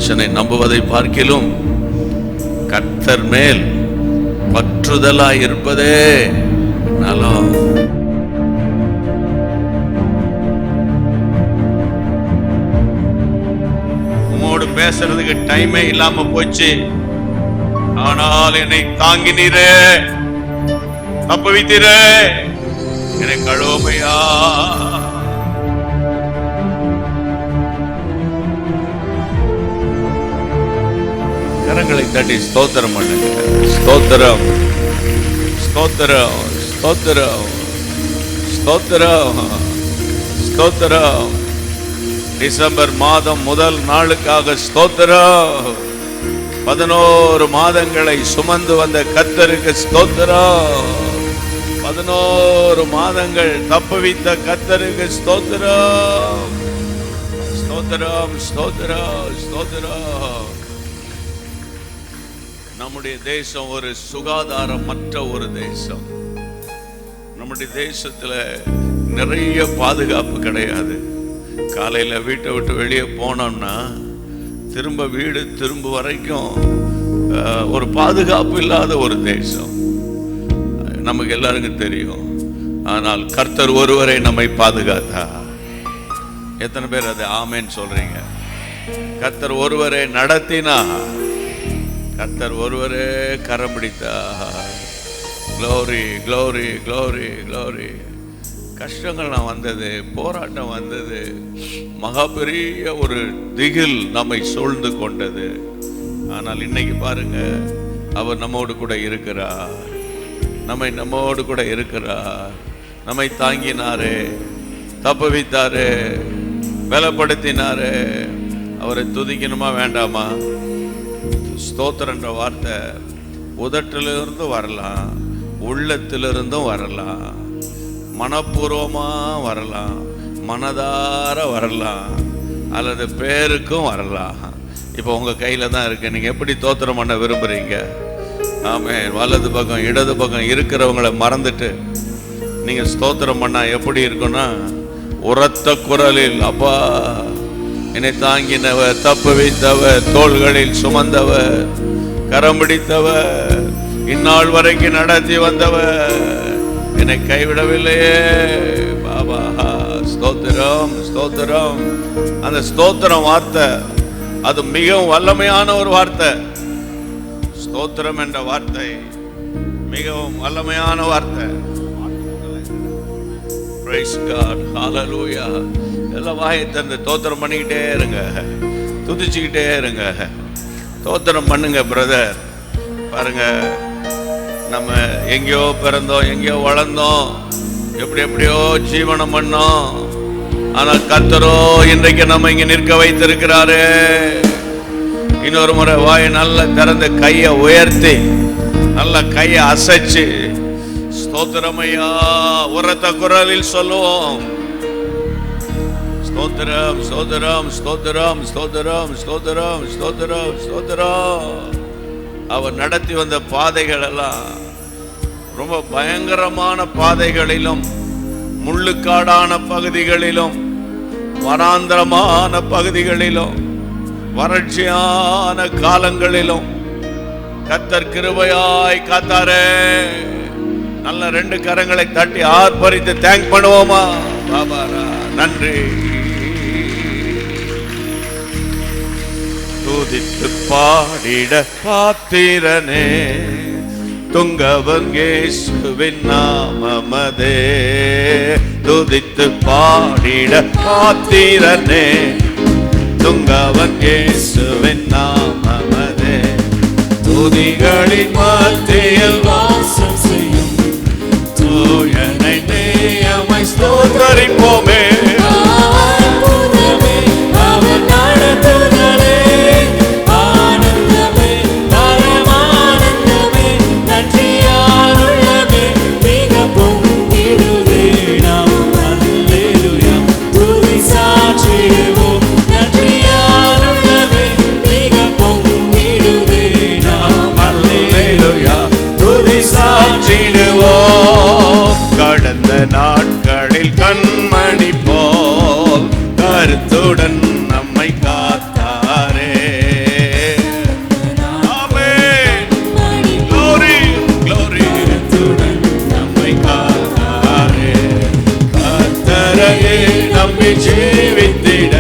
மனுஷனை நம்புவதை பார்க்கிலும் கர்த்தர் மேல் பற்றுதலாய் இருப்பதே நலம். உம்மோடு பேசுறதுக்கு டைமே இல்லாம போச்சு. ஆனால் என்னை தாங்கினீரே, தப்புவித்தீரே, என்னை கழுவுமையா. கரங்களை தட்டி ஸ்தோத்திரம் பண்ணுங்க. ஸ்தோத்திரம், ஸ்தோத்திரம், ஸ்தோத்திரம், ஸ்தோத்திரம், ஸ்தோத்திரம். டிசம்பர் மாதம் முதல் நாளுக்காக ஸ்தோத்திரம். 11 மாதங்களை சுமந்து வந்த கர்த்தருக்கு ஸ்தோத்திரம். 11 மாதங்கள் தப்புவித்த கர்த்தருக்கு ஸ்தோத்திரம். ஸ்தோத்திரம், ஸ்தோத்திரம், ஸ்தோத்திரம். நம்முடைய தேசம் ஒரு சுகாதாரமற்ற ஒரு தேசம். நம்முடைய தேசத்துல நிறைய பாதுகாப்பு கிடையாது. காலையில வீட்டை விட்டு வெளியே போனோம்னா திரும்ப வீடு திரும்ப வரைக்கும் ஒரு பாதுகாப்பு இல்லாத ஒரு தேசம் நமக்கு எல்லாருக்கும் தெரியும். ஆனால் கர்த்தர் ஒருவரை நம்மை பாதுகாத்தா. எத்தனை பேர் அதை ஆமேன்னு சொல்றீங்க? கர்த்தர் ஒருவரை நடத்தினா, கர்த்தர் ஒருவரே கரம் பிடித்தா. Glory, glory, glory, glory. கஷ்டங்கள் வந்தது, போராட்டம் வந்தது, மகா பெரிய ஒரு திகில் நம்மை சூழ்ந்து கொண்டது. ஆனால் இன்னைக்கு பாருங்க, அவர் நம்மோடு கூட இருக்கிறார். நம்மோடு கூட இருக்கிறார். நம்மை தாங்கினாரே, தப்புவித்தாரே, பலப்படுத்தினாரே. அவரை துதிக்கணுமா வேண்டாமா? ஸ்தோத்திரன்ற வார்த்தை உதட்டிலிருந்து வரலாம், உள்ளத்திலிருந்தும் வரலாம், மனப்பூர்வமா வரலாம், மனதார வரலாம், அல்லது பேருக்கும் வரலாம். இப்போ உங்க கையில தான் இருக்கு. நீங்க எப்படி ஸ்தோத்திரம் பண்ண விரும்புறீங்க? ஆமென். வலது பக்கம் இடது பக்கம் இருக்கிறவங்களை மறந்துட்டு நீங்க ஸ்தோத்திரம் பண்ணா எப்படி இருக்குன்னா, உரத்த குரலில், அப்பா என்னை தாங்கினவர், தப்புவித்தவர், தோள்களில் சுமந்தவர், கரம் பிடித்தவர், இந்நாள் வரைக்கும் நடத்தி வந்தவர், என்னை கைவிடவில்லையே பாபா. ஸ்தோத்திரம், ஸ்தோத்திரம். அந்த ஸ்தோத்திரம் வார்த்தை அது மிகவும் வல்லமையான ஒரு வார்த்தை. ஸ்தோத்திரம் என்ற வார்த்தை மிகவும் வல்லமையான வார்த்தை. Praise God, hallelujah. எல்லாம் வாயை திறந்து ஸ்தோத்திரம் பண்ணிக்கிட்டே இருங்க, துதிச்சுக்கிட்டே இருங்க, ஸ்தோத்திரம் பண்ணுங்க பிரதர். பாருங்க, நம்ம எங்கேயோ பிறந்தோம், எங்கேயோ வளர்ந்தோம், எப்படியோ ஜீவனம் பண்ணோம். ஆனால் கர்த்தரோ இன்றைக்கு நம்ம இங்க நிற்க வைத்திருக்கிறாரு. இன்னொரு முறை வாயை நல்லா திறந்து கையை உயர்த்தி நல்ல கையை அசைச்சு ஸ்தோத்திரமையா உரத்த குரலில் சொல்லுவோம். ஸ்தோத்திரம், ஸ்தோத்திரம், ஸ்தோத்திரம், ஸ்தோத்திரம், ஸ்தோத்திரம், ஸ்தோத்திரம், ஸ்தோத்திரம். அவர் நடத்தி வந்த பாதைகள் எல்லாம் ரொம்ப பயங்கரமான பாதைகளிலும், முள்ளுக்காடான பகுதிகளிலும், வனாந்தரமான பகுதிகளிலும், வறட்சியான காலங்களிலும் கர்த்தர் கிருபையாய் காத்தாரே. நல்ல 2 கரங்களை தட்டி ஆர்ப்பரித்து தேங்க் பண்ணுவோமா? பாபாரா, நன்றி. துதித்து பாடிட பாத்திரனே, துங்கவன் இயேசுவின் நாமமதே. துதித்து பாடிட பாத்திரனே, துங்கவன் இயேசுவின் நாமமதே. துதிகளின் மத்தியில் வாசம் செய்யும் தூயனை நேயமை ஸ்தோத்தரிப்போமே. கடந்த நாட்களில் கண்மணி போல் கருத்துடன் நம்மை காத்தாரே. ஜீவித்திட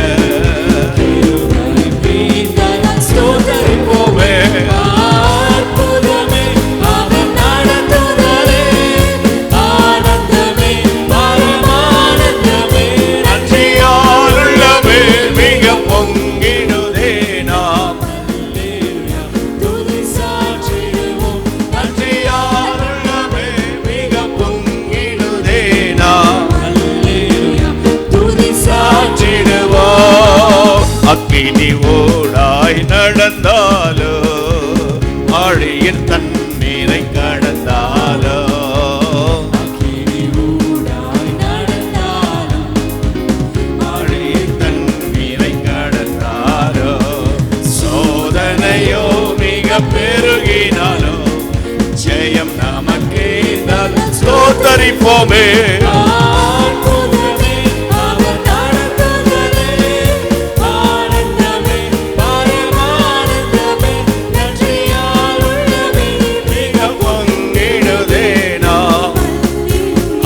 ஸ்தோத்தரிப்போமே. அற்புதமே அவர் நடத்துதலே, ஆனந்தமே பரமானந்தமே, நன்றியால் உள்ளமே மிக பொங்கிடுதே நாம். துதி சாற்றிடுவோம். நன்றியால் உள்ளமே மிக பொங்கிடுதே நாம். துதி சாற்றிடுவோம். அக்கினி ஓடாய் நடந்தாலோ, ஆழியின் தண்ணீரை கடந்தாலோ, ஆழியின் தண்ணீரை கடந்தாலோ, சோதனையோ மிக பெருகினாலோ, ஜெயம் நமக்கே தான். ஸ்தோத்தரிப்போமே. அற்புதமே அவர் நடத்துதலே, ஆனந்தமே பரமானந்தமே, நன்றியால் உள்ளமே மிக பொங்கிடுதே நாம்.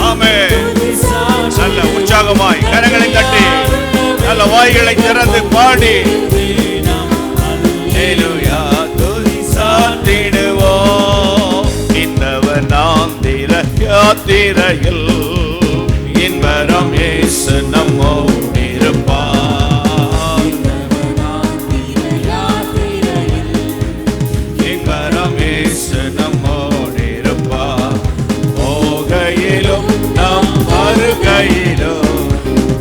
ஆமென். துதி சாற்றிடுவோம். நல்ல உற்சாகமாய் கரங்களை தட்டி நல்ல வாய்களை திறந்து பாடி ஹல்லேலூயா துதி சாற்றிடுவோம். இந்தவர் நாம் திர யாத்திரையில் இன்பரம் இயேசு நம்மோடு இருப்பார். இன்பரம் இயேசு நம்மோடு இருப்பார். போகையிலும் நம் வருகையிலும்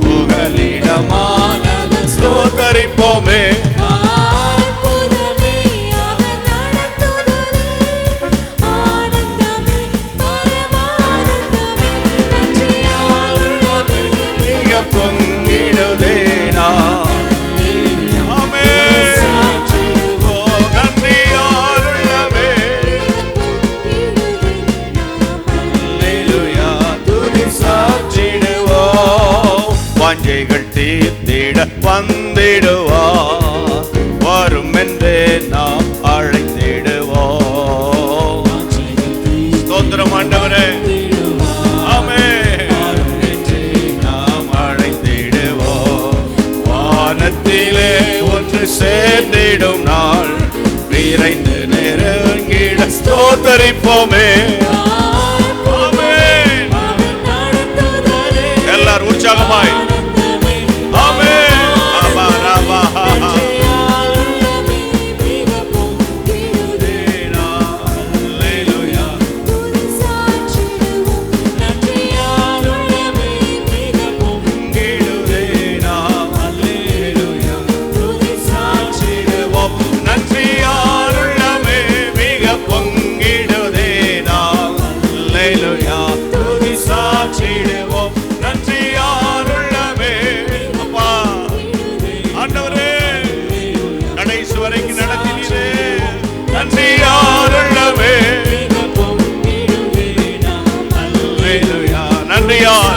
புகலிடமானது ஸ்தோத்தரிப்போமே. அற்புதமே அவர் நடத்துதலே, ஆனந்தமே பரமானந்தமே, நன்றியால் உள்ளமே மிக பொங்கிடுதே நாம். ஆமென். ஓ, நன்றியால் உள்ளமே. ஹல்லேலூயா துதி சாற்றிடுவோம். வாஞ்சைகள் தீர்த்திட வந்திடுவார். வரும் என்றே நாம் அழைத்திடுவோம். ஸ்தோத்திரம் ஆண்டவரே. ஆமென். நாம் அழைத்திடுவோம். வானத்திலே ஒன்று சேர்ந்திடும் நாள் விரைந்து நெருங்கிட ஸ்தோத்தரிப்போமே. ஆமென். எல்லாரும் உற்சாகமாய் ஆமென். ஆமா, ராமா, ஹல்லேலூயா பொங்கிடுதே நாம். ஹல்லேலூயா துதி சாற்றிடுவோம். நன்றியால் உள்ளமே மிக பொங்கிடுதே நாம். ஹல்லேலூயா துதி சாற்றிடுவோம். நன்றியால் உள்ளமே. அப்பா ஆண்டவரே கடைசி வரைக்கும் நடத்தினீரே. நன்றியால் உள்ளமே. ஹல்லேலூயா நன்றியால்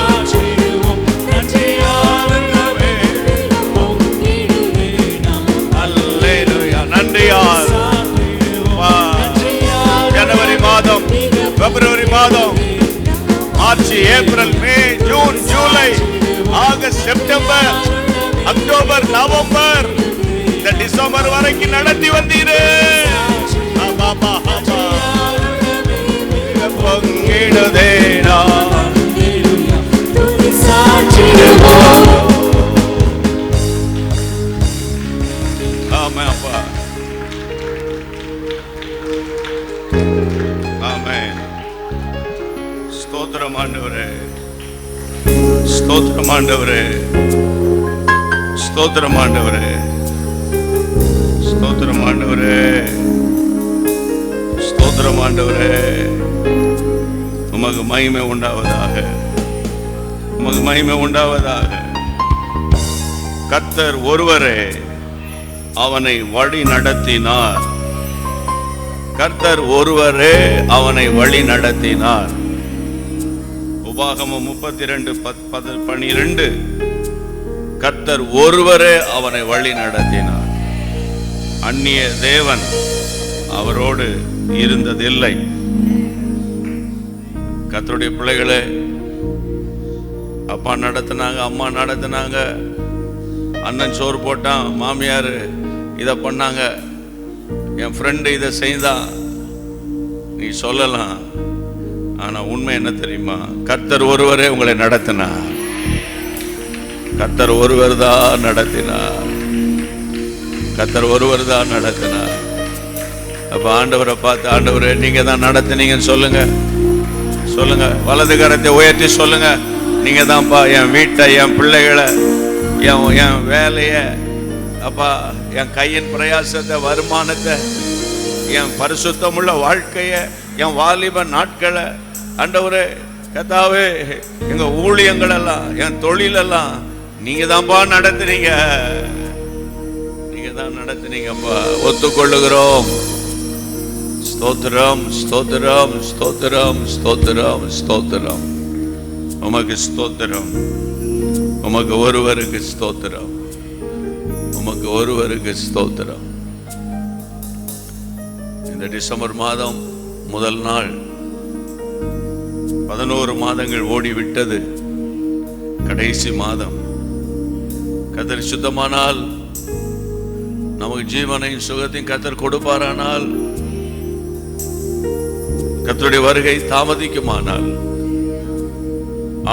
ஹல்லேலூயா நன்றியால். வா. ஜனவரி மாதம், பிப்ரவரி மாதம், மார்ச், ஏப்ரல், மே, ஜூன், ஜூலை, ஆகஸ்ட், செப்டம்பர், அக்டோபர், நவம்பர், இந்த டிசம்பர் வரைக்கும் நடத்தி வந்தீரே. ஆமா, ஆமா, ஆமா. பொங்கிடுதே நாம். ஆமா அப்பா. ஆமென். ஸ்தோத்திரம் ஆண்டவரே. ஸ்தோத்திரம் ஆண்டவரே. ஸ்தோத்திரம் ஆண்டவரே. ஸ்தோத்திரம் ஆண்டவரே. ஸ்தோத்திரம் ஆண்டவரே. உமக்கு மகிமை உண்டாவதாக. உமக்கு மகிமை உண்டாவதாக. கர்த்தர் ஒருவரே அவனை வழி நடத்தினார். கர்த்தர் ஒருவரே அவனை வழி நடத்தினார். உபாகமம் 32:12 கர்த்தர் ஒருவரே அவனை வழி நடத்தினார். அந்நிய தேவன் அவரோடு இருந்ததில்லை. கர்த்தருடைய பிள்ளைகளே, அப்பா நடத்தினாங்க, அம்மா நடத்தினாங்க, அண்ணன் சோறு போட்டான், மாமியார் இதை பண்ணாங்க, என் ஃப்ரெண்டு இதை செய்தான், நீ சொல்லலாம். ஆனா உண்மை என்ன தெரியுமா? கர்த்தர் ஒருவரே உங்களை நடத்தினார். கர்த்தர் ஒருவர் தான் நடத்தினார். கர்த்தர் ஒருவர் தான் நடத்தினார். அப்ப ஆண்டவரை பார்த்து, ஆண்டவரே நீங்க தான் நடத்தினீங்கன்னு சொல்லுங்க. சொல்லுங்க, வலது கரத்தை உயர்த்தி சொல்லுங்க. நீங்க தான்ப்பா என் வீட்டை, என் பிள்ளைகளை, என் வேலையை, அப்பா என் கையின் பிரயாசத்தை, வருமானத்தை, என் பரிசுத்தமுள்ள வாழ்க்கையை, என் வாலிப நாட்களை, ஆண்டவரே கர்த்தாவே எங்க ஊழியங்கள் எல்லாம், என் தொழிலெல்லாம் நீங்க தான்ப்பா நடத்துனீங்க. நீங்க தான் நடத்துனீங்கப்பா. ஒத்துக்கொள்ளுகிறோம். ஸ்தோத்திரம், ஸ்தோத்திரம், ஸ்தோத்திரம், ஸ்தோத்திரம், ஸ்தோத்திரம். உமக்கு ஸ்தோத்திரம். உமக்கு ஒருவருக்கு ஸ்தோத்திரம். உமக்கு ஒருவருக்கு ஸ்தோத்திரம். இந்த டிசம்பர் மாதம் முதல் நாள், 11 மாதங்கள் ஓடிவிட்டது. கடைசி மாதம். கர்த்தர் சுத்தமானால், நமக்கு ஜீவனையும் சுகத்தையும் கர்த்தர் கொடுப்பாரானால், கர்த்தருடைய வருகை தாமதிக்குமானால்,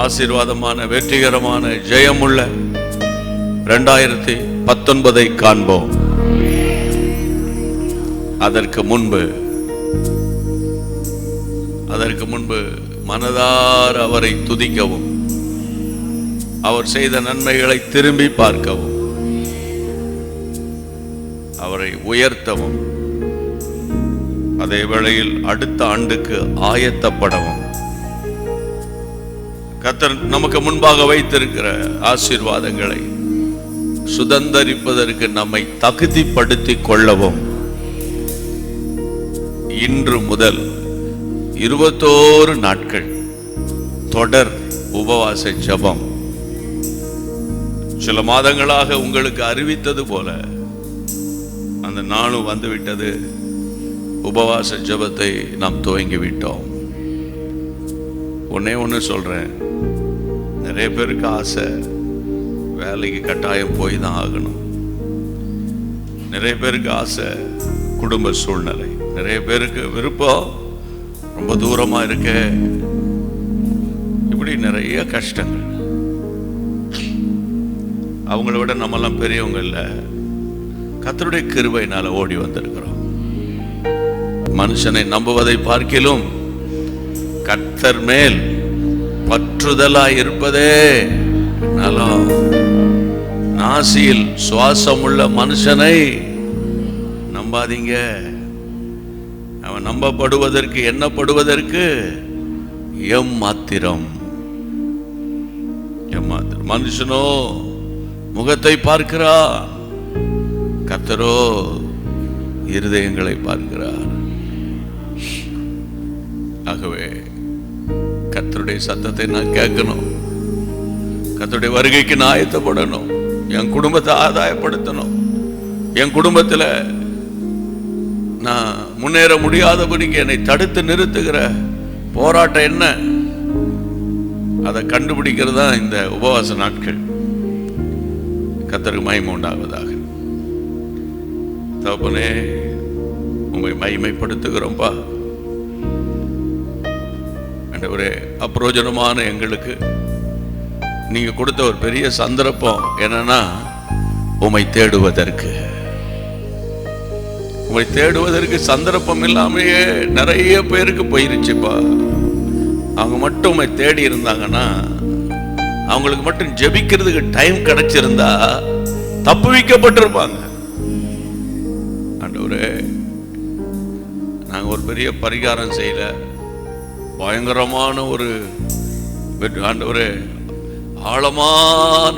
ஆசீர்வாதமான, வெற்றிகரமான, ஜெயமுள்ள 2019 காண்போம். அதற்கு முன்பு மனதார அவரை துதிக்கவும், அவர் செய்த நன்மைகளை திரும்பி பார்க்கவும், அவரை உயர்த்தவும், அதே வேளையில் அடுத்த ஆண்டுக்கு ஆயத்தப்படவும், கர்த்தர் நமக்கு முன்பாக வைத்திருக்கிற ஆசீர்வாதங்களை சுதந்தரிப்பதற்கு நம்மை தகுதிப்படுத்திக் கொள்ளவும், இன்று முதல் 21 நாட்கள் தொடர் உபவாச ஜெபம், சில மாதங்களாக உங்களுக்கு அறிவித்தது போல அந்த நாளும் வந்துவிட்டது. உபவாச ஜெபத்தை நாம் துவங்கி விட்டோம். ஒண்ணு சொல்றேன், நிறைய பேருக்கு ஆசை, வேலைக்கு கட்டாயம் போய் தான் ஆகணும். நிறைய பேருக்கு ஆசை, குடும்ப சூழ்நிலை. நிறைய பேருக்கு விருப்பம், ரொம்ப தூரமா இருக்க, இப்படி நிறைய கஷ்டங்கள். அவங்கள விட நம்மெல்லாம் பெரியவங்க இல்ல, கர்த்தருடைய கிருபையினால ஓடி வந்திருக்கிறோம். மனுஷனை நம்புவதை பார்க்கிலும் கர்த்தர் மேல் பற்றுதலாய் இருப்பதே நலம். நாசியில் சுவாசம் உள்ள மனுஷனை நம்பாதீங்க. அவன் நம்பப்படுவதற்கு, எண்ணப்படுவதற்கு எம்மாத்திரம். மனுஷனோ முகத்தை பார்க்கிறார், கர்த்தரோ இருதயங்களை பார்க்கிறார். ஆகவே கர்த்தருடைய சத்தத்தை நான் கேட்கணும். கர்த்தருடைய வருகைக்கு நான் ஆயத்தப்படணும். என் குடும்பத்தை ஆதாயப்படுத்தணும். என் குடும்பத்தில் நான் முன்னேற முடியாதபடிக்கு என்னை தடுத்து நிறுத்துகிற போராட்டம் என்ன, அதை கண்டுபிடிக்கிறது தான் இந்த உபவாச நாட்கள். கர்த்தருக்கு மகிமை உண்டாவதாக. தகப்பனே, உம்மை மகிமைப்படுத்துகிறோம்பா. ஆண்டவரே, அப்பிரோஜனமான எங்களுக்கு நீங்க கொடுத்த ஒரு பெரிய சந்தர்ப்பம் என்னன்னா, உம்மை தேடுவதற்கு. உம்மை தேடுவதற்கு சந்தர்ப்பம் இல்லாமையே நிறைய பேருக்கு போயிருச்சுப்பா. அவங்க மட்டும் உம்மை தேடி இருந்தாங்கன்னா, அவங்களுக்கு மட்டும் ஜெபிக்கிறதுக்கு டைம் கிடைச்சிருந்தா தப்புவிக்கப்பட்டிருப்பாங்க. ஆண்டவரே, நாங்க ஒரு பெரிய பரிகாரம் செய்யல, பயங்கரமான ஒரு ஆண்டவரே ஆழமான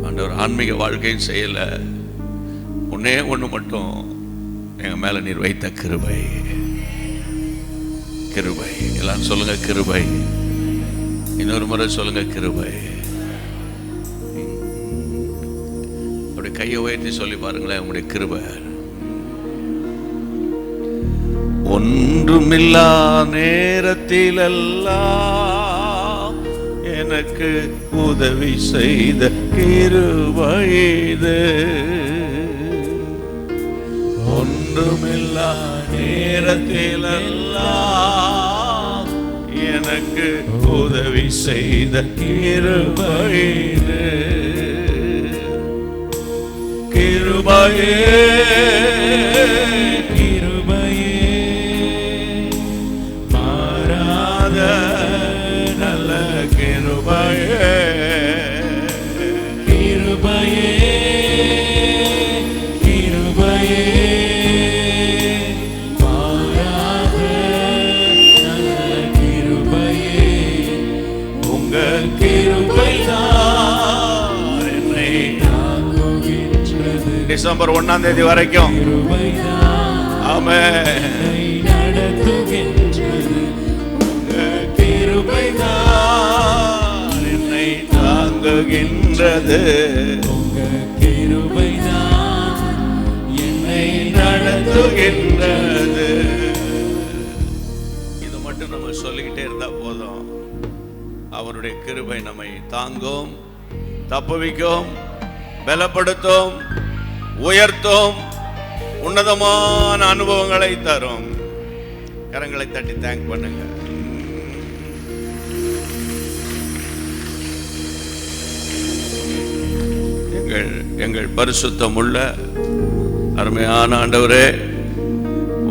ஆண்டவர் ஆன்மீக வாழ்க்கையும் செய்யல. ஒன்னே ஒண்ணு மட்டும் எங்க மேல நீர் வைத்த கிருபை. கிருபை. எல்லாரும் சொல்லுங்க கிருபை. இன்னொரு முறை சொல்லுங்க கிருபை. அப்படி கையை உயர்த்தி சொல்லி பாருங்களேன், உங்களுடைய கிருபை. ஒன்றுமில்லா நேரத்திலெல்லாம் என எனக்கு உதவி செய்த கிருபை இது. ஒன்றுமில்லா நேரத்திலெல்லாம் எனக்கு உதவி செய்த கிருபை இது. கிருபையே கிருபையே மாறாத நல்ல கிருபையே. கிருபையே கிருபையே மாறாத நல்ல கிருபையே. உங்க கிருபைதான் என்னை தாங்குகின்றது. டிசம்பர் 1ஆம் தேதி வரைக்கும் கிருபைதான் ஆமென். என்னை நடத்துகின்றது. கிருபைதான் என்னை தாங்குகின்றது. உங்க கிருபைதான் என்னை நடத்துகின்றது. இது மட்டும் நம்ம சொல்லிக்கிட்டே இருந்தா போதும். அவருடைய கிருபை நம்மை தாங்கும், தப்புவிக்கும், பலப்படுத்தும், உயர்த்தும், உன்னதமான அனுபவங்களை தரும். கரங்களை தட்டி தேங்க் பண்ணுங்க. எங்கள் பரிசுத்தமுள்ள அருமையான ஆண்டவரே,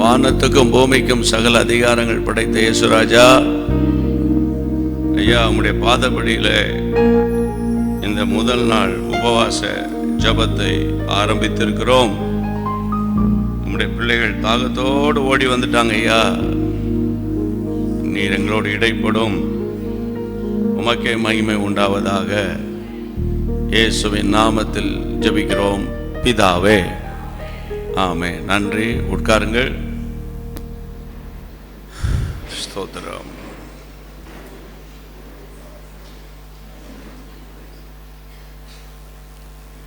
வானத்துக்கும் பூமிக்கும் சகல அதிகாரங்கள் படைத்த இயேசுராஜா, ஐயா உம்முடைய பாதபடியில இந்த முதல் நாள் உபவாச ஜபத்தை ஆரம்பித்திருக்கிறோம். உம்முடைய பிள்ளைகள் தாகத்தோடு ஓடி வந்துட்டாங்க. ஐயா நீர் எங்களோடு இடைப்படும். உமக்கே மகிமை உண்டாவதாக. இயேசுவின் நாமத்தில் ஜெபிக்கிறோம் பிதாவே, ஆமென். நன்றி. உட்காருங்கள். ஸ்தோத்திரம்.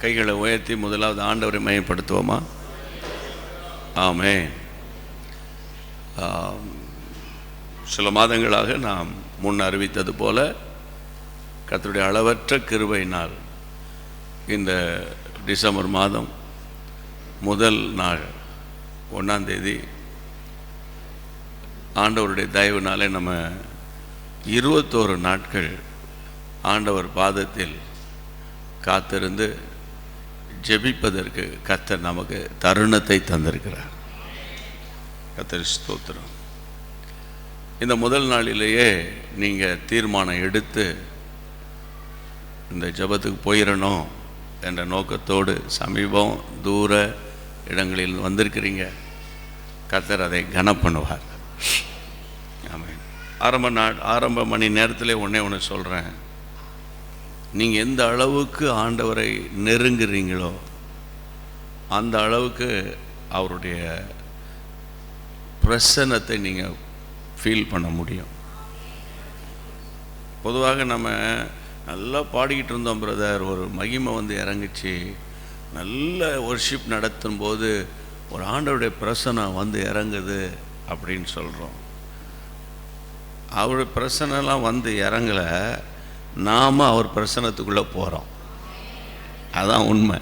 கைகளை உயர்த்தி முதலாவது ஆண்டவரை மையப்படுத்துவோமா? ஆமென். சில மாதங்களாக நாம் முன் அறிவித்தது போல கர்த்தருடைய அளவற்ற கிருபையினால் இந்த டிசம்பர் மாதம் முதல் நாள் 1ஆம் தேதி ஆண்டவருடைய தயவுனாலே நம்ம 21 நாட்கள் ஆண்டவர் பாதத்தில் காத்திருந்து ஜெபிப்பதற்கு கர்த்தர் நமக்கு தருணத்தை தந்திருக்கிறார். கர்த்தர் ஸ்தோத்திரம். இந்த முதல் நாளிலேயே நீங்கள் தீர்மானம் எடுத்து இந்த ஜெபத்துக்கு போயிடணும் என்ற நோக்கத்தோடு சமீபம் தூர இடங்களில் வந்திருக்கிறீங்க. கர்த்தர் அதை கனப்பண்ணுவார். ஆமென். ஆரம்ப மணி நேரத்தில் ஒன்று சொல்கிறேன். நீங்கள் எந்த அளவுக்கு ஆண்டவரை நெருங்குறீங்களோ அந்த அளவுக்கு அவருடைய பிரசன்னத்தை நீங்கள் ஃபீல் பண்ண முடியும். பொதுவாக நம்ம நல்லா பாடிக்கிட்டு இருந்தோம் பிரதர், ஒரு மகிமை வந்து இறங்குச்சு, நல்ல ஒர்ஷிப் நடத்தும் போது ஒரு ஆண்டவருடைய பிரசன்னம் வந்து இறங்குது அப்படின்னு சொல்கிறோம். அவருடைய பிரசன்னெல்லாம் வந்து இறங்கலை, நாம் அவர் பிரசன்னத்துக்குள்ளே போகிறோம். அதான் உண்மை.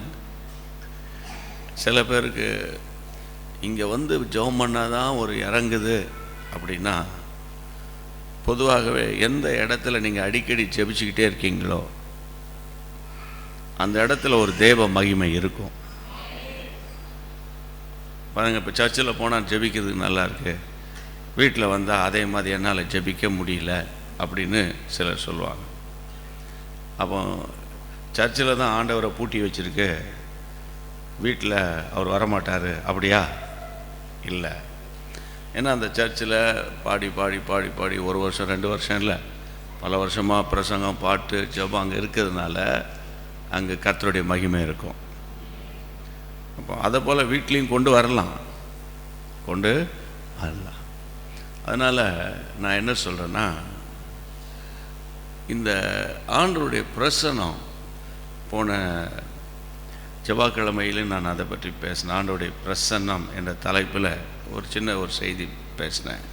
சில பேருக்கு இங்கே வந்து ஜெபம் பண்ணாதான் ஒரு இறங்குது அப்படின்னா, பொதுவாகவே எந்த இடத்துல நீங்கள் அடிக்கடி ஜெபிச்சுக்கிட்டே இருக்கீங்களோ அந்த இடத்துல ஒரு தேவ மகிமை இருக்கும். பாருங்க, இப்போ சர்ச்சில் போனால் ஜெபிக்கிறதுக்கு நல்லா இருக்கு, வீட்டில் வந்தால் அதே மாதிரி என்னால் ஜெபிக்க முடியல அப்படின்னு சிலர் சொல்லுவாங்க. அப்போ சர்ச்சில் தான் ஆண்டவரை பூட்டி வச்சுருக்கு, வீட்டில் அவர் வரமாட்டார் அப்படியா? இல்லை. ஏன்னா அந்த சர்ச்சில் பாடி பாடி பாடி பாடி 1 வருஷம் 2 வருஷம் இல்லை, பல வருஷமாக பிரசங்கம் பாட்டு ஜெபம் அங்கே இருக்கிறதுனால அங்கே கர்த்தருடைய மகிமை இருக்கும். அப்போ அதை போல் வீட்லேயும் கொண்டு வரலாம். அதனால் நான் என்ன சொல்கிறேன்னா, இந்த ஆண்டவருடைய பிரசன்னம் போன செவ்வாய்க்கிழமையிலும் நான் அதை பற்றி பேசினேன். ஆண்டவருடைய பிரசன்னம் என்ற தலைப்பில் ஒரு செய்தி பேசினேன்.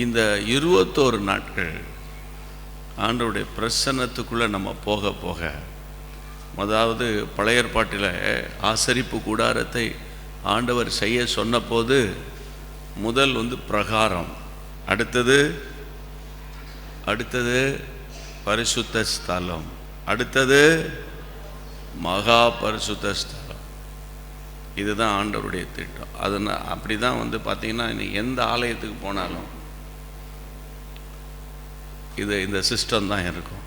இந்த 21 நாட்கள் ஆண்டவருடைய பிரசன்னத்துக்குள்ளே நம்ம போக போக, அதாவது பழைய ஏற்பாட்டில் ஆசரிப்பு கூடாரத்தை ஆண்டவர் செய்ய சொன்னபோது முதல் பிரகாரம், அடுத்தது பரிசுத்த ஸ்தலம், அடுத்தது மகா பரிசுத்த ஸ்தலம். இதுதான் ஆண்டவருடைய திட்டம். அப்படி தான் பார்த்தீங்கன்னா இன்னைக்கு எந்த ஆலயத்துக்கு போனாலும் இந்த சிஸ்டம் தான் இருக்கும்.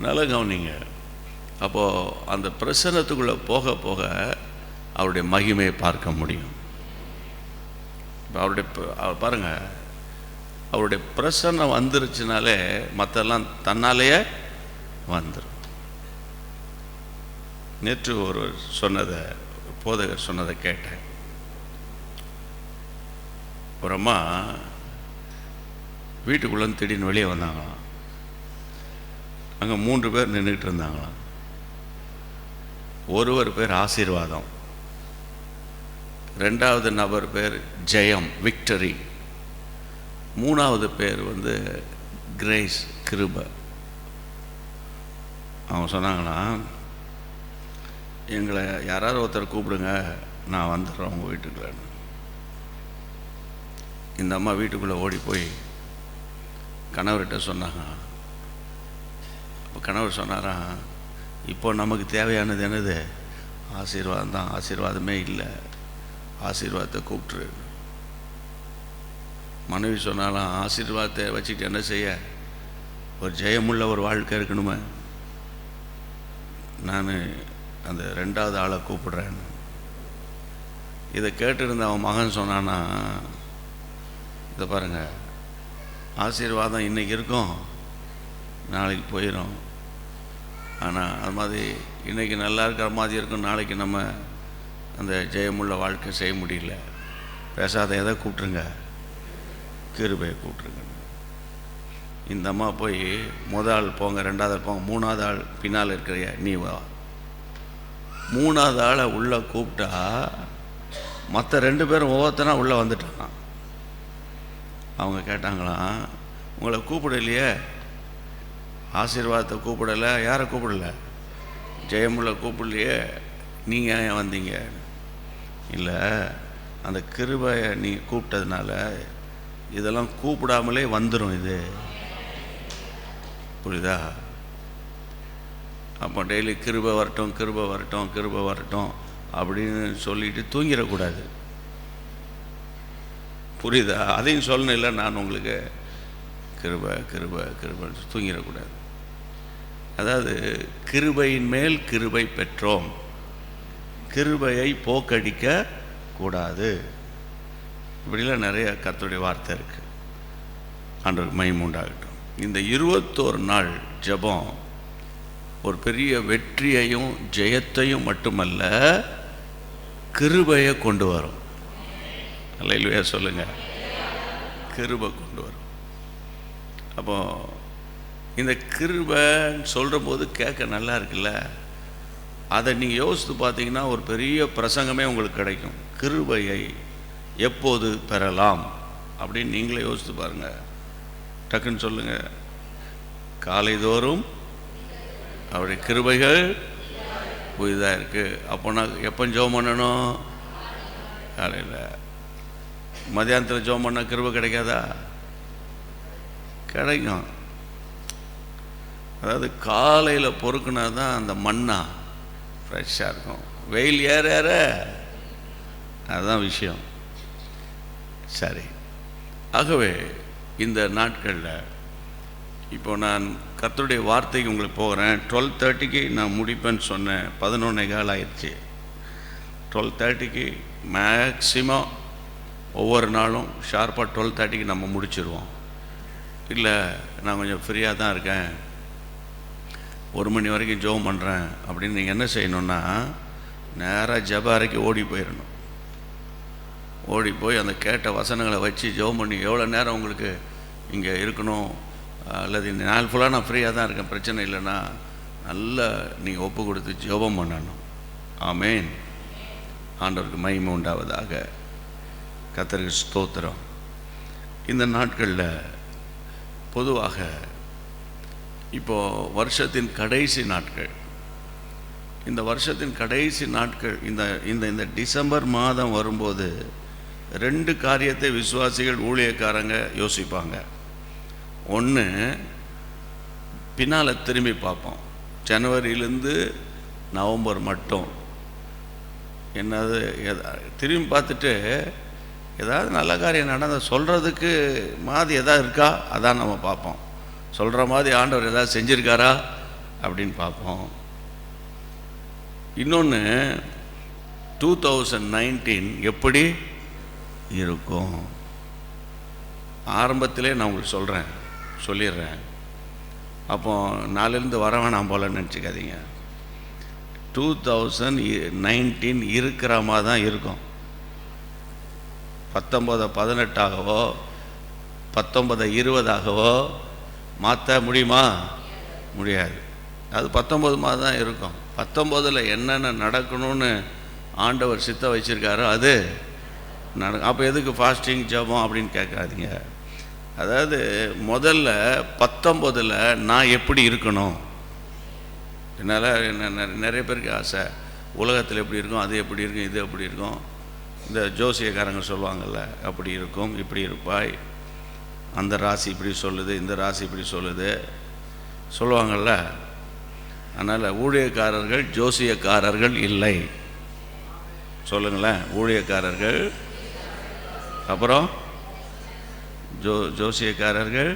நல்லா கவனிங்க. அப்போது அந்த பிரசன்னத்துக்குள்ளே போக போக அவருடைய மகிமையை பார்க்க முடியும். இப்போ பாருங்கள், அவருடைய பிரசன்னம் வந்துருச்சுனாலே மற்றெல்லாம் தன்னாலேயே வந்துடும். நேற்று போதகர் சொன்னதை கேட்டேன். ஒரு அம்மா வீட்டுக்குள்ளே திடீர்னு வெளியே வந்தாங்களாம். அங்கே 3 பேர் நின்றுக்கிட்டு இருந்தாங்களாம். ஒருவர் பேர் ஆசீர்வாதம், 2வது நபர் பேர் ஜெயம், விக்டரி, 3வது பேர் கிரேஸ், கிருபை. அவங்க சொன்னாங்களா, எங்களை யாராவது ஒருத்தர் கூப்பிடுங்க, நான் வந்துடுறேன் உங்கள் வீட்டுக்குள்ளேன்னு. இந்த அம்மா வீட்டுக்குள்ளே ஓடி போய் கணவர்கிட்ட சொன்னாங்க. இப்போ கணவர் சொன்னாராம், இப்போ நமக்கு தேவையானது என்னது? ஆசீர்வாதம் தான். ஆசீர்வாதமே இல்லை, ஆசீர்வாதத்தை கூப்பிட்டுரு. மனைவி சொன்னாலும், ஆசீர்வாதத்தை வச்சுக்கிட்டு என்ன செய்ய? ஒரு ஜெயமுள்ள ஒரு வாழ்க்கை இருக்கணுமே, நான் அந்த 2வது ஆளை கூப்பிடுறேன். இதை கேட்டுருந்த அவன் மகன் சொன்னான்னா, இதை பாருங்கள், ஆசீர்வாதம் இன்றைக்கி இருக்கும், நாளைக்கு போயிடும். ஆனால் அது மாதிரி இன்றைக்கி நல்லா இருக்கிற மாதிரி இருக்கும், நாளைக்கு நம்ம அந்த ஜெயமுள்ள வாழ்க்கை செய்ய முடியல. பேசாத, எதை கூப்பிட்ருங்க? கிருபையை கூப்பிட்ருங்க. இந்த அம்மா போய் முதல் ஆள் போங்க, 2வது ஆள் போங்க, 3வது ஆள் பின்னால் இருக்கிற நீ வா. 3வது ஆளை உள்ளே கூப்பிட்டா மற்ற 2 பேரும் ஒவ்வொருத்தனா உள்ளே வந்துட்டாங்க. அவங்க கேட்டாங்களாம், உங்களை கூப்பிடலையே, ஆசீர்வாதத்தை கூப்பிடலை, யாரை கூப்பிடல? ஜெயமுள்ள கூப்பிடலையே, நீங்கள் ஏன் வந்தீங்க? இல்லை, அந்த கிருபையை நீங்கள் கூப்பிட்டதுனால இதெல்லாம் கூப்பிடாமலே வந்துடும். இது புரியுதா? அப்போ டெய்லி கிருபை வரட்டும், கிருபை வரட்டும், கிருபை வரட்டும் அப்படின்னு சொல்லிட்டு தூங்கிடக்கூடாது. புரியுதா? அதையும் சொல்லணும். இல்லை, நான் உங்களுக்கு கிருபை கிருபை கிருபைன்னு தூங்கிடக்கூடாது. அதாவது கிருபையின் மேல் கிருபை பெற்றோம், கிருபையை போக்கடிக்க கூடாது. இப்படிலாம் நிறைய கர்த்தருடைய வார்த்தை இருக்குது. ஆண்டவருக்கு மகிமை உண்டாகட்டும். இந்த 21 நாள் ஜெபம் ஒரு பெரிய வெற்றியையும் ஜெயத்தையும் மட்டுமல்ல, கிருபையை கொண்டு வரும். அல்லேலூயா சொல்லுங்கள். கிருபை கொண்டு வரும். அப்போ இந்த கிருபைன்னு சொல்கிற போது கேட்க நல்லா இருக்குல்ல. அதை நீங்கள் யோசித்து பார்த்தீங்கன்னா ஒரு பெரிய பிரசங்கமே உங்களுக்கு கிடைக்கும். கிருபையை எப்போது பெறலாம் அப்படின்னு நீங்களே யோசித்து பாருங்கள். டக்குன்னு சொல்லுங்கள். காலைதோறும் அவருடைய கிருபைகள் புதிதாக இருக்குது. அப்போ நான் எப்போ ஜெபம் பண்ணணும்? காலையில். மதியானத்தில் ஜெபம் பண்ணால் கிருபை கிடைக்காதா? கிடைக்கும். அதாவது காலையில் பொறுக்குனா தான் அந்த மண்ணா ஃப்ரெஷ்ஷாக இருக்கும். வெயில் ஏற ஏற அதுதான் விஷயம். சரி, ஆகவே இந்த நாட்களில் இப்போ நான் கர்த்தருடைய வார்த்தைக்கு உங்களுக்கு போகிறேன். 12:30க்கு நான் முடிப்பேன்னு சொன்னேன். 11:15 ஆயிடுச்சு. 12:30க்கு மேக்ஸிமம் ஒவ்வொரு நாளும் ஷார்ப்பாக 12:30க்கு நம்ம முடிச்சிடுவோம். இல்லை, நான் கொஞ்சம் ஃப்ரீயாக தான் இருக்கேன், 1 மணி வரைக்கும் ஜெபம் பண்ணுறேன் அப்படின்னு நீங்கள் என்ன செய்யணுன்னா, நேராக ஜெப அறைக்கு ஓடி போயிடணும். ஓடி போய் அந்த கேட்ட வசனங்களை வச்சு ஜெபம் பண்ணி, எவ்வளோ நேரம் உங்களுக்கு இங்கே இருக்கணும், அல்லது இந்த நாள் ஃபுல்லாக நான் ஃப்ரீயாக தான் இருக்கேன், பிரச்சனை இல்லைன்னா நல்லா நீங்கள் ஒப்பு கொடுத்து ஜெபம் பண்ணணும். ஆமேன். ஆண்டவருக்கு மகிமை உண்டாவதாக. கர்த்தருக்கு ஸ்தோத்திரம். இந்த நாட்களில் பொதுவாக இப்போது வருஷத்தின் கடைசி நாட்கள், இந்த வருஷத்தின் கடைசி நாட்கள், இந்த இந்த இந்த டிசம்பர் மாதம் வரும்போது 2 காரியத்தை விசுவாசிகள் ஊழியக்காரங்க யோசிப்பாங்க. ஒன்று, பின்னால் திரும்பி பார்ப்போம். ஜனவரியிலேருந்து நவம்பர் மட்டும் என்னது திரும்பி பார்த்துட்டு ஏதாவது நல்ல காரியம் நடந்த சொல்கிறதுக்கு மாதிரி எதாவது இருக்கா, அதான் நம்ம பார்ப்போம். சொல்கிற மாதிரி ஆண்டவர் ஏதாவது செஞ்சுருக்காரா அப்படின்னு பார்ப்போம். இன்னொன்று, 2019 எப்படி இருக்கும். ஆரம்பத்திலே நான் உங்களுக்கு சொல்லிடுறேன். அப்போ நாளிலிருந்து வர வேணாம் போல நினச்சிக்காதீங்க. 2019 இருக்கிற மாதிரி தான் இருக்கும். 19-18ஆகவோ 19-20ஆகவோ மாற்ற முடியுமா? முடியாது. அது 19 மாதிரி தான் இருக்கும். 19ல் என்னென்ன நடக்கணும்னு ஆண்டவர் சித்த வச்சுருக்காரோ அது அப்போ எதுக்கு ஃபாஸ்டிங் ஜெபம் அப்படின்னு கேட்காதீங்க. அதாவது முதல்ல 19ல் நான் எப்படி இருக்கணும். என்னால் நிறைய பேருக்கு ஆசை, உலகத்தில் எப்படி இருக்கும், அது எப்படி இருக்கும், இது எப்படி இருக்கும். இந்த ஜோசியக்காரங்க சொல்லுவாங்கள்ல, அப்படி இருக்கும், இப்படி இருப்பாய், அந்த ராசி இப்படி சொல்லுது, இந்த ராசி இப்படி சொல்லுது சொல்லுவாங்கள்ல. அதனால் ஊழியக்காரர்கள் ஜோசியக்காரர்கள் இல்லை. சொல்லுங்களேன், ஊழியக்காரர்கள் அப்புறம் ஜோசியக்காரர்கள்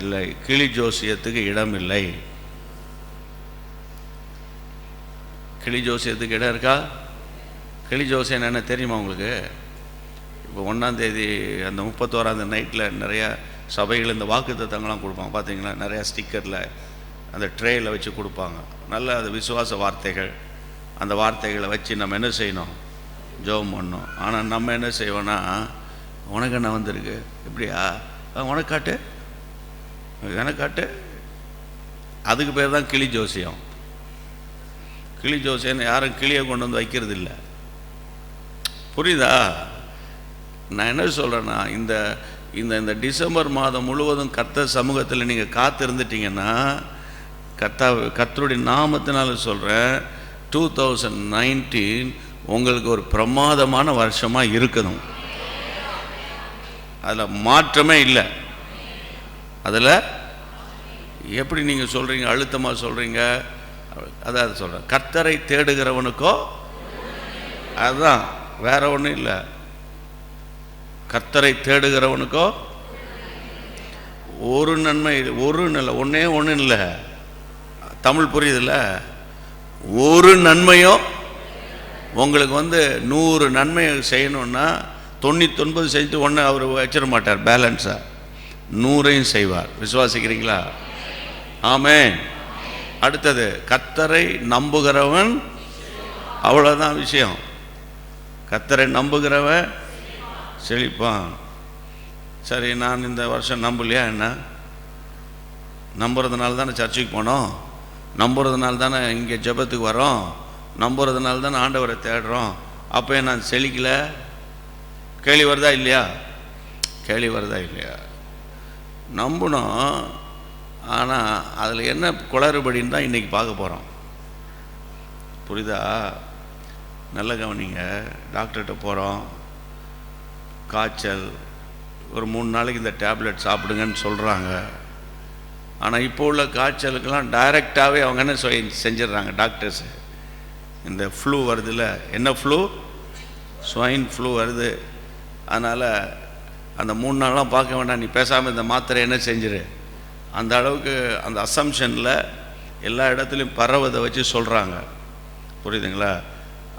இல்லை. கிளி ஜோசியத்துக்கு இடம் இல்லை. கிளி ஜோசியத்துக்கு இடம் இருக்கா? கிளி ஜோசியம் என்ன தெரியுமா உங்களுக்கு? இப்போ 1ஆம் தேதி அந்த 31ஆம் நைட்டில் நிறையா சபைகள் இந்த வாக்குத்தத்தங்கள்லாம் கொடுப்பாங்க பார்த்தீங்களா? நிறையா ஸ்டிக்கரில் அந்த ட்ரேயில் வச்சு கொடுப்பாங்க. நல்ல அது விசுவாச வார்த்தைகள். அந்த வார்த்தைகளை வச்சு நம்ம என்ன செய்யணும்? ஜெபம் பண்ணணும். ஆனால் நம்ம என்ன செய்வோன்னா, உனக்கு என்ன வந்திருக்கு, எப்படியா, உனக்கு காட்டு, எனக்கு காட்டு. அதுக்கு பேர் தான் கிளி ஜோசியம். கிளி ஜோசியம் யாரும் கிளியை கொண்டு வந்து வைக்கிறது இல்லை. புரியுதா? நான் என்ன சொல்கிறேன்னா, இந்த இந்த இந்த டிசம்பர் மாதம் முழுவதும் கர்த்தர் சமூகத்தில் நீங்கள் காத்து இருந்துட்டீங்கன்னா, கர்த்தருடைய நாமத்தினால சொல்கிறேன், 2019 உங்களுக்கு ஒரு பிரமாதமான வருஷமாக இருக்கணும். அதில் மாற்றமே இல்லை. அதில் எப்படி நீங்கள் சொல்கிறீங்க, அழுத்தமாக சொல்கிறீங்க, அதான் சொல்கிறேன். கர்த்தரை தேடுகிறவனுக்கோ, அதுதான், வேற ஒன்றும் இல்லை. கர்த்தரை தேடுகிறவனுக்கோ ஒரு நன்மை, ஒரு நல்ல ஒன்றே ஒன்று இல்லை. தமிழ் புரியுதில்ல? ஒரு நன்மையும் உங்களுக்கு 100 நன்மை செய்யணுன்னா 99 செஞ்சுட்டு ஒன்று அவர் வச்சிட மாட்டார், பேலன்ஸாக 100ஐயும் செய்வார். விசுவாசிக்கிறீங்களா? ஆமென். அடுத்தது, கர்த்தரை நம்புகிறவன், அவ்வளோதான் விஷயம். கர்த்தரை நம்புகிறவன் செழிப்பான். சரி, நான் இந்த வருஷம் நம்பலையா என்ன? நம்புறதுனால தானே சர்ச்சுக்கு போனோம், நம்புறதுனால தானே இங்கே ஜெபத்துக்கு வரோம், நம்புறதுனால தானே ஆண்டவரை தேடுறோம். அப்போ நான் செழிக்கலை. கேள்வி வருதா இல்லையா? கேள்வி வருதா இல்லையா? நம்பணும். ஆனால் அதில் என்ன குளறுபடின்னு தான் இன்றைக்கி பார்க்க போகிறோம். புரியுதா? நல்ல கவனிங்க. டாக்டர்கிட்ட போகிறோம், காய்ச்சல், ஒரு 3 நாளைக்கு இந்த டேப்லெட் சாப்பிடுங்கன்னு சொல்கிறாங்க. ஆனால் இப்போ உள்ள காய்ச்சலுக்கெல்லாம் டைரெக்டாகவே அவங்க என்ன செஞ்சிடறாங்க டாக்டர்ஸு. இந்த ஃப்ளூ வருதுல்ல, என்ன ஃப்ளூ? ஸ்வைன் ஃப்ளூ வருது. அதனால் அந்த 3 நாள்லாம் பார்க்க வேண்டாம், நீ பேசாமல் இந்த மாத்திரை என்ன செஞ்சிரு. அந்த அளவுக்கு அந்த அசம்ஷனில் எல்லா இடத்துலையும் பரவதை வச்சு சொல்கிறாங்க. புரியுதுங்களா?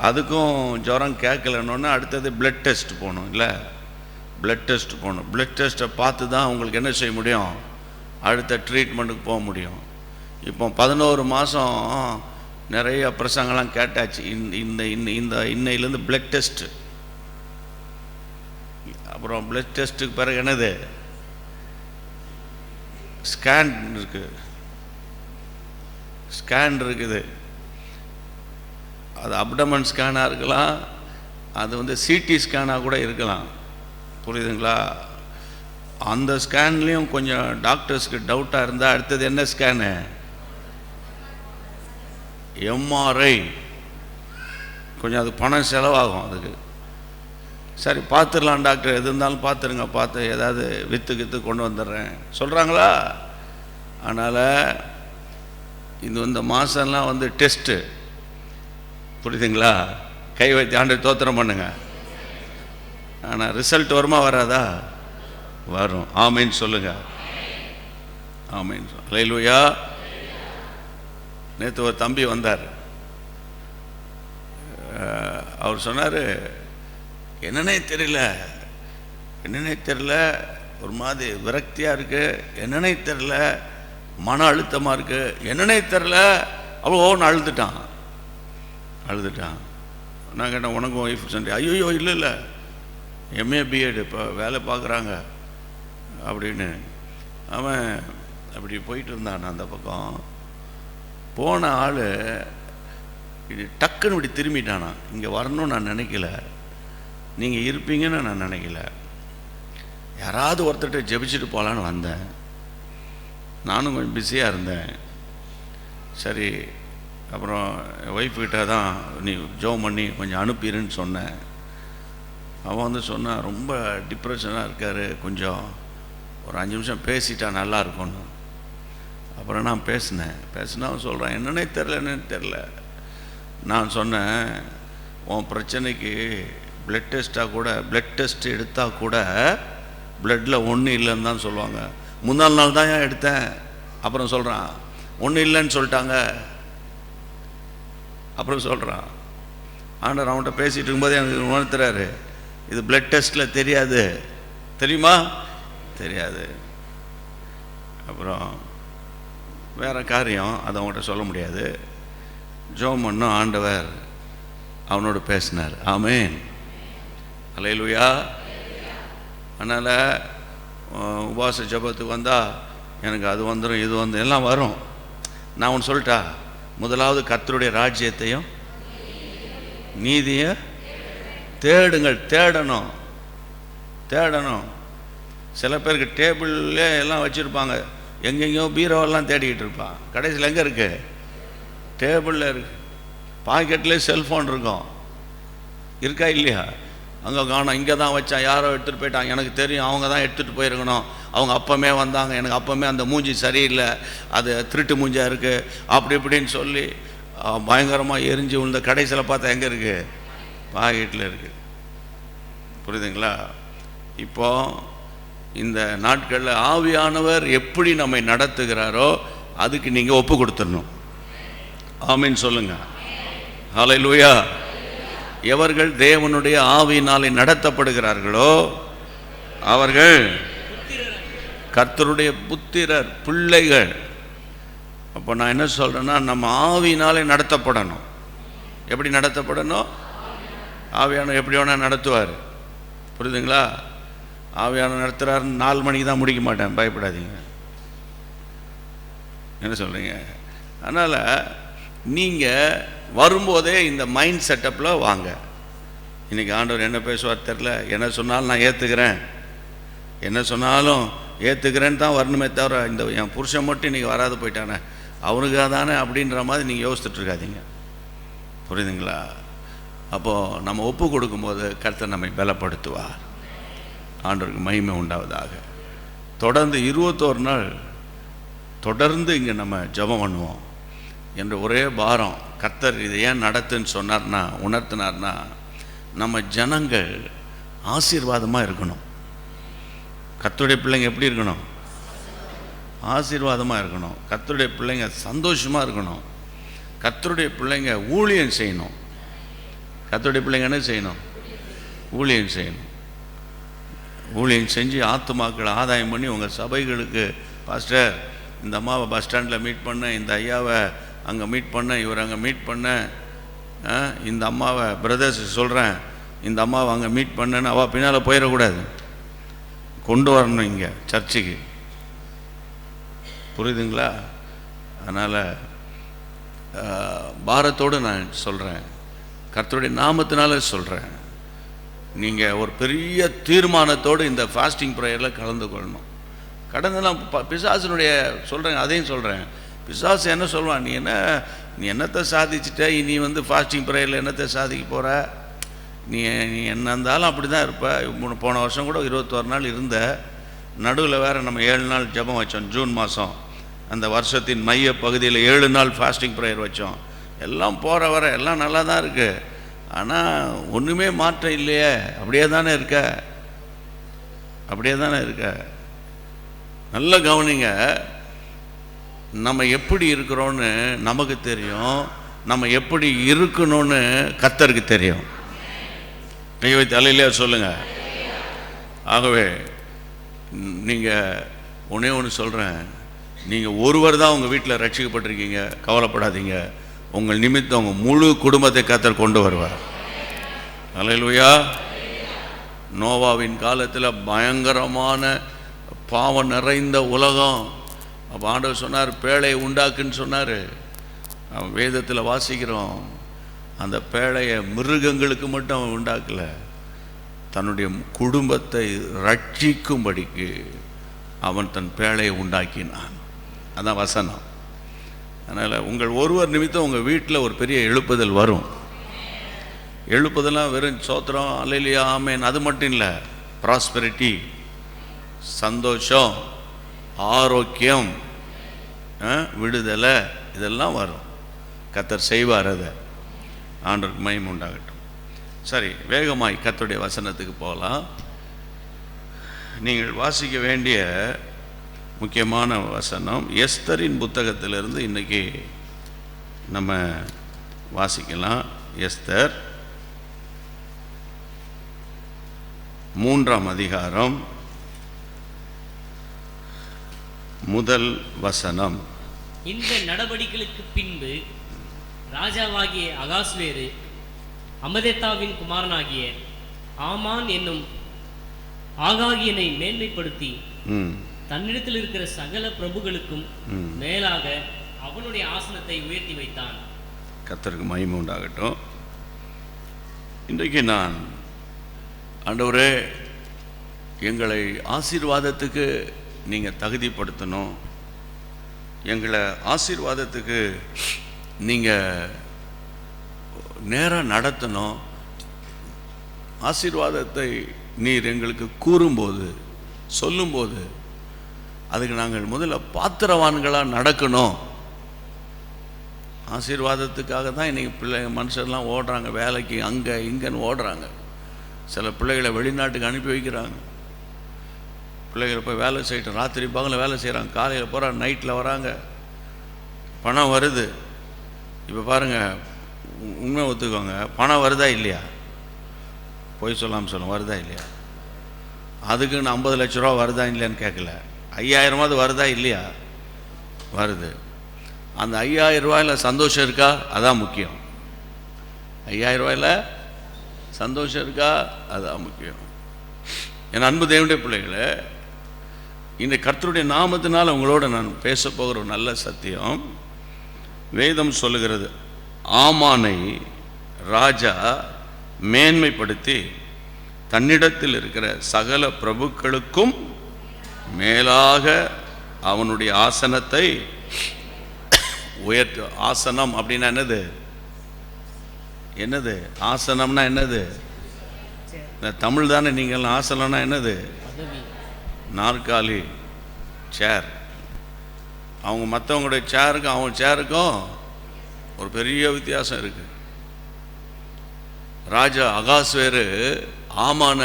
அதுக்கும் ஜுரம் கேட்கலன்னொன்னே அடுத்தது பிளட் டெஸ்ட் போகணும். இல்லை, பிளட் டெஸ்ட் போகணும். பிளட் டெஸ்ட்டை பார்த்து தான் உங்களுக்கு என்ன செய்ய முடியும், அடுத்த ட்ரீட்மெண்ட்டுக்கு போக முடியும். இப்போ 11 மாதம் நிறைய பிரசங்கெல்லாம் கேட்டாச்சு. இன்னையிலேருந்து பிளட் டெஸ்ட்டு, அப்புறம் பிளட் டெஸ்ட்டுக்கு பிறகு என்னது, ஸ்கேன் இருக்குது. அது அப்டமன் ஸ்கேனாக இருக்கலாம், அது சிடி ஸ்கேனாக கூட இருக்கலாம். புரியுதுங்களா? அந்த ஸ்கேன்லேயும் கொஞ்சம் டாக்டர்ஸ்க்கு டவுட்டாக இருந்தால் அடுத்தது என்ன ஸ்கேனு? எம்ஆர்ஐ. கொஞ்சம் அது பணம் செலவாகும் அதுக்கு. சரி பார்த்துடலாம் டாக்டர், எது இருந்தாலும் பார்த்துருங்க, பார்த்து ஏதாவது வித்து கொண்டு வந்துடுறேன் சொல்கிறாங்களா? அதனால் இந்த மாதம்லாம் டெஸ்ட்டு, புரியுதுங்களா? கை வைத்து ஆண்டு தோத்திரம் பண்ணுங்க. ஆனால் ரிசல்ட் வருமா வராதா? வரும். ஆமீன் சொல்லுங்க. ஆமீன். அல்லேலூயா. நேற்று ஒரு தம்பி வந்தார். அவர் சொன்னார், என்னன்னே தெரியல, ஒரு மாதிரி விரக்தியாக இருக்குது, என்னன்னே தெரியல, மன அழுத்தமாக இருக்குது, என்னன்னே தெரில. அவ்வளோ ஒன்று அழுதுட்டான். நான் கேட்டேன், உனக்கும் ஒய்ஃப் சொன்னேன். ஐயோ இல்லை, எம்ஏ பிஎட் இப்போ வேலை பார்க்குறாங்க அப்படின்னு. அவன் அப்படி போயிட்டு இருந்தான். அந்த பக்கம் போன ஆள் இது டக்குன்னு இப்படி திரும்பிட்டானா. இங்கே வரணும்னு நான் நினைக்கல, நீங்கள் இருப்பீங்கன்னு நான் நினைக்கல, யாராவது ஒருத்தர்கிட்ட ஜெபிச்சுட்டு போகலான்னு வந்தேன். நானும் கொஞ்சம் பிஸியாக இருந்தேன். சரி, அப்புறம் ஒய்ஃப்கிட்ட தான் நீ ஜெபம் பண்ணி கொஞ்சம் அனுப்பிடுன்னு சொன்னேன். அவன் சொன்னான், ரொம்ப டிப்ரெஷனாக இருக்கார், கொஞ்சம் ஒரு 5 நிமிஷம் பேசிட்டா நல்லா இருக்கும்னு. அப்புறம் நான் பேசினா அவன் சொல்கிறான், என்னன்னே தெரில. நான் சொன்னேன், உன் பிரச்சனைக்கு பிளட் டெஸ்ட் எடுத்தால் கூட பிளட்டில் ஒன்றும் இல்லைன்னு தான் சொல்லுவாங்க. முன்னாள் நாள் தான் ஏன் எடுத்தேன். அப்புறம் சொல்கிறான், ஒன்றும் இல்லைன்னு சொல்லிட்டாங்க. அப்புறம் சொல்கிறான், ஆண்டவர் அவன்கிட்ட பேசிகிட்டு இருக்கும்போது எனக்கு உணர்த்துறாரு, இது பிளட் டெஸ்ட்டில் தெரியாது, தெரியுமா? தெரியாது. அப்புறம் வேறு காரியம், அதை அவங்கள்ட்ட சொல்ல முடியாது. ஜெபம் பண்ணோம், ஆண்டவர் அவனோடு பேசினார். ஆமென். அல்லேலூயா. அதனால் உபவாச ஜெபத்துக்கு வந்தால் எனக்கு அது வந்துடும், இது வந்துடும், எல்லாம் வரும். நான் ஒன்று சொல்லிட்டா, முதலாவது கர்த்தருடைய ராஜ்யத்தையும் நீதியை தேடுங்கள். தேடணும். சில பேருக்கு டேபிள்லே எல்லாம் வச்சுருப்பாங்க, எங்கெங்கேயோ பீரோவெல்லாம் தேடிக்கிட்டு இருப்பான். கடைசியில் எங்கே இருக்குது? டேபிளில் இருக்குது. பாக்கெட்லேயே செல்ஃபோன் இருக்கும், இருக்கா இல்லையா? அங்கே காணோம், இங்கே தான் வச்சான், யாரோ எடுத்துகிட்டு போயிட்டாங்க, எனக்கு தெரியும் அவங்க தான் எடுத்துகிட்டு போயிருக்கணும், அவங்க அப்பமே வந்தாங்க, எனக்கு அப்பமே அந்த மூஞ்சி சரியில்லை, அது திருட்டு மூஞ்சியாக இருக்குது, அப்படி இப்படின்னு சொல்லி பயங்கரமாக எரிஞ்சு விழுந்த கடைசியில் பார்த்தா எங்கே இருக்குது? பாக்கெட்டில் இருக்குது. புரியுதுங்களா? இப்போ இந்த நாட்களில் ஆவியானவர் எப்படி நம்மை நடத்துகிறாரோ அதுக்கு நீங்கள் ஒப்பு கொடுத்துடணும். ஆமீன் சொல்லுங்க. ஹல்லேலூயா. எவர்கள் தேவனுடைய ஆவியினாலே நடத்தப்படுகிறார்களோ அவர்கள் கர்த்தருடைய புத்திரர், பிள்ளைகள். அப்போ நான் என்ன சொல்கிறேன்னா, நம்ம ஆவியினாலே நடத்தப்படணும். எப்படி நடத்தப்படணும்? ஆவியான எப்படி வேணால் நடத்துவார். புரியுதுங்களா? ஆவியான நடத்துகிறார். 4 மணிக்கு தான் முடிக்க மாட்டேன், பயப்படாதீங்க. என்ன சொல்கிறீங்க? அதனால் நீங்கள் வரும்போதே இந்த மைண்ட் செட்டப்பில் வாங்க. இன்றைக்கி ஆண்டவர் என்ன பேசுவார் தெரில, என்ன சொன்னாலும் நான் ஏற்றுக்கிறேன், என்ன சொன்னாலும் ஏற்றுக்கிறேன்னு தான் வரணுமே தவிர, இந்த என் புருஷன் மட்டும் இன்றைக்கி வராது போயிட்டானே, அவனுக்காக தானே அப்படின்ற மாதிரி நீங்கள் யோசித்துட்ருக்காதீங்க. புரியுதுங்களா? அப்போது நம்ம ஒப்பு கொடுக்கும்போது கர்த்தர் நம்மை பலப்படுத்துவார். ஆண்டவருக்கு மகிமை உண்டாவதாக. தொடர்ந்து 21 நாள் தொடர்ந்து இங்கே நம்ம ஜெபம் பண்ணுவோம் என்ற ஒரே பாரம். கர்த்தர் இதை ஏன் நடத்துன்னு உணர்த்தினார்னா, நம்ம ஜனங்கள் ஆசீர்வாதமாக இருக்கணும். கர்த்தருடைய பிள்ளைங்க எப்படி இருக்கணும்? ஆசீர்வாதமாக இருக்கணும். கர்த்தருடைய பிள்ளைங்க சந்தோஷமாக இருக்கணும். கர்த்தருடைய பிள்ளைங்க ஊழியம் செய்யணும். கர்த்தருடைய பிள்ளைங்க என்ன செய்யணும்? ஊழியம் செய்யணும். ஊழியம் செஞ்சு ஆத்துமாக்களை ஆதாயம் பண்ணி உங்கள் சபைகளுக்கு, பாஸ்டர் இந்த அம்மாவை பஸ் ஸ்டாண்டில் மீட் பண்ணேன், இந்த ஐயாவை அங்கே மீட் பண்ணேன், இவர் அங்கே மீட் பண்ணேன், இந்த அம்மாவை பிரதர்ஸ் சொல்கிறேன், இந்த அம்மாவை அங்கே மீட் பண்ணேன்னு அவள் பின்னால் போயிடக்கூடாது, கொண்டு வரணும் இங்கே சர்ச்சுக்கு. புரியுதுங்களா? அதனால் பாரத்தோடு நான் சொல்கிறேன், கர்த்தருடைய நாமத்தினால சொல்கிறேன். நீங்கள் ஒரு பெரிய தீர்மானத்தோடு இந்த ஃபாஸ்டிங் ப்ரேயரில் கலந்து கொள்ளணும். கடந்தெல்லாம் பிசாசனுடைய சொல்கிறேன், அதையும் சொல்கிறேன். பிசாசு என்ன சொல்லுவான், நீ என்னத்தை சாதிச்சுட்ட, இனி ஃபாஸ்டிங் ப்ரேயரில் என்னத்தை சாதிக்க போகிற, நீ என்ன இருந்தாலும் அப்படி தான் இருப்ப. போன வருஷம் கூட 21 நாள் இருந்த, நடுவில் வேறு நம்ம 7 நாள் ஜெபம் வச்சோம். ஜூன் மாதம் அந்த வருஷத்தின் மைய பகுதியில் 7 நாள் ஃபாஸ்டிங் ப்ரேயர் வச்சோம். எல்லாம் போகிற வர எல்லாம் நல்லா தான் இருக்குது, ஆனால் ஒன்றுமே மாற்றம் இல்லையே. அப்படியே தானே இருக்க. நல்ல கவனிங்க, நம்ம எப்படி இருக்கிறோன்னு நமக்கு தெரியும், நம்ம எப்படி இருக்கணும்னு கர்த்தருக்கு தெரியும். கை வைத்து அல்லேலூயா சொல்லுங்க. ஆகவே நீங்கள் ஒன்று சொல்கிறேன், நீங்கள் ஒருவர் தான் உங்கள் வீட்டில் ரட்சிக்கப்பட்டிருக்கீங்க, கவலைப்படாதீங்க. உங்கள் நிமித்தம் உங்கள் முழு குடும்பத்தை கர்த்தர் கொண்டு வருவார். அல்லேலூயா. நோவாவின் காலத்தில் பயங்கரமான பாவம் நிறைந்த உலகம். அப்போ ஆண்டவர் சொன்னார், பேழையை உண்டாக்குன்னு சொன்னார். வேதத்தில் வாசிக்கிறோம், அந்த பேழையை மிருகங்களுக்கு மட்டும் அவன் உண்டாக்கலை, தன்னுடைய குடும்பத்தை ரட்சிக்கும்படிக்கு அவன் தன் பேழையை உண்டாக்கினான். அதான் வசனம். அதனால் உங்கள் ஒருவர் நிமித்தம் உங்கள் வீட்டில் ஒரு பெரிய எழுப்புதல் வரும். எழுப்புதெல்லாம் வெறும் சோத்திரம் அல்லேலூயா ஆமென் அது மட்டும் இல்லை, ப்ராஸ்பெரிட்டி, சந்தோஷம், ஆரோக்கியம், விடுதலை, இதெல்லாம் வரும். கர்த்தர் செய்வார். அதை ஆண்டவருக்கு மகிமை உண்டாகட்டும். சரி, வேகமாய் கர்த்தருடைய வசனத்துக்கு போகலாம். நீங்கள் வாசிக்க வேண்டிய முக்கியமான வசனம் எஸ்தரின் புத்தகத்திலிருந்து இன்றைக்கி நம்ம வாசிக்கலாம். எஸ்தர் 3ஆம் அதிகாரம் 1 வசனம். இந்த நடவடிக்கைகளுக்கு பின்பு ராஜாவாகிய அகாஸ்வேரு அமதேத்தாவின் குமாரனாகிய ஆமான் என்னும் ஆகாகியனை மேன்மைப்படுத்தி தன்னிடத்தில் இருக்கிற சகல பிரபுகளுக்கும் மேலாக அவனுடைய ஆசனத்தை உயர்த்தி வைத்தான். கர்த்தருக்கு மகிமை உண்டாகட்டும். இன்றைக்கு நான், ஆண்டவரே, எங்களை ஆசீர்வாதத்துக்கு நீங்கள் தகுதிப்படுத்தணும், எங்களை ஆசீர்வாதத்துக்கு நீங்கள் நேராக நடத்தணும், ஆசீர்வாதத்தை நீர் எங்களுக்கு கூறும்போது, சொல்லும்போது அதுக்கு நாங்கள் முதல்ல பாத்திரவான்களாக நடக்கணும். ஆசீர்வாதத்துக்காக தான் இன்றைக்கி மனுஷர்லாம் ஓடுறாங்க, வேலைக்கு அங்கே இங்கேன்னு ஓடுறாங்க. சில பிள்ளைகளை வெளிநாட்டுக்கு அனுப்பி வைக்கிறாங்க. பிள்ளைகளை போய் வேலை செய்யட்டும், ராத்திரி பகலில் வேலை செய்கிறாங்க, காலையில் போகிறாங்க, நைட்டில் வராங்க, பணம் வருது. இப்போ பாருங்கள், உண்மை ஒத்துக்கோங்க, பணம் வருதா இல்லையா? போய் சொல்லாமல் சொல்லுங்க, வருதா இல்லையா? அதுக்குன்னு 50 லட்ச ரூபா வருதா இல்லையான்னு கேட்கல, 5000 வருதா இல்லையா? வருது. அந்த 5000 ரூபாயில் சந்தோஷம் இருக்கா? அதான் முக்கியம். 5000 ரூபாயில் சந்தோஷம் இருக்கா? அதான் முக்கியம். என் அன்பு தேவனுடைய பிள்ளைகளே, இந்த கர்த்தருடைய நாமத்தினால் உங்களோட நான் பேச போகிற ஒரு நல்ல சத்தியம். வேதம் சொல்லுகிறது, ஆமானை ராஜா மேன்மைப்படுத்தி தன்னிடத்தில் இருக்கிற சகல பிரபுக்களுக்கும் மேலாக அவனுடைய ஆசனத்தை உயர்த்து. ஆசனம் அப்படின்னா என்னது? ஆசனம்னா என்னது? தமிழ் தானே. நீங்கள் ஆசனம்னா என்னது? நாற்காலி, சேர். அவங்க மற்றவங்களுடைய சேருக்கும் அவங்க சேருக்கும் ஒரு பெரிய வித்தியாசம் இருக்கு. ராஜா அகாஸ்வேரு ஆமான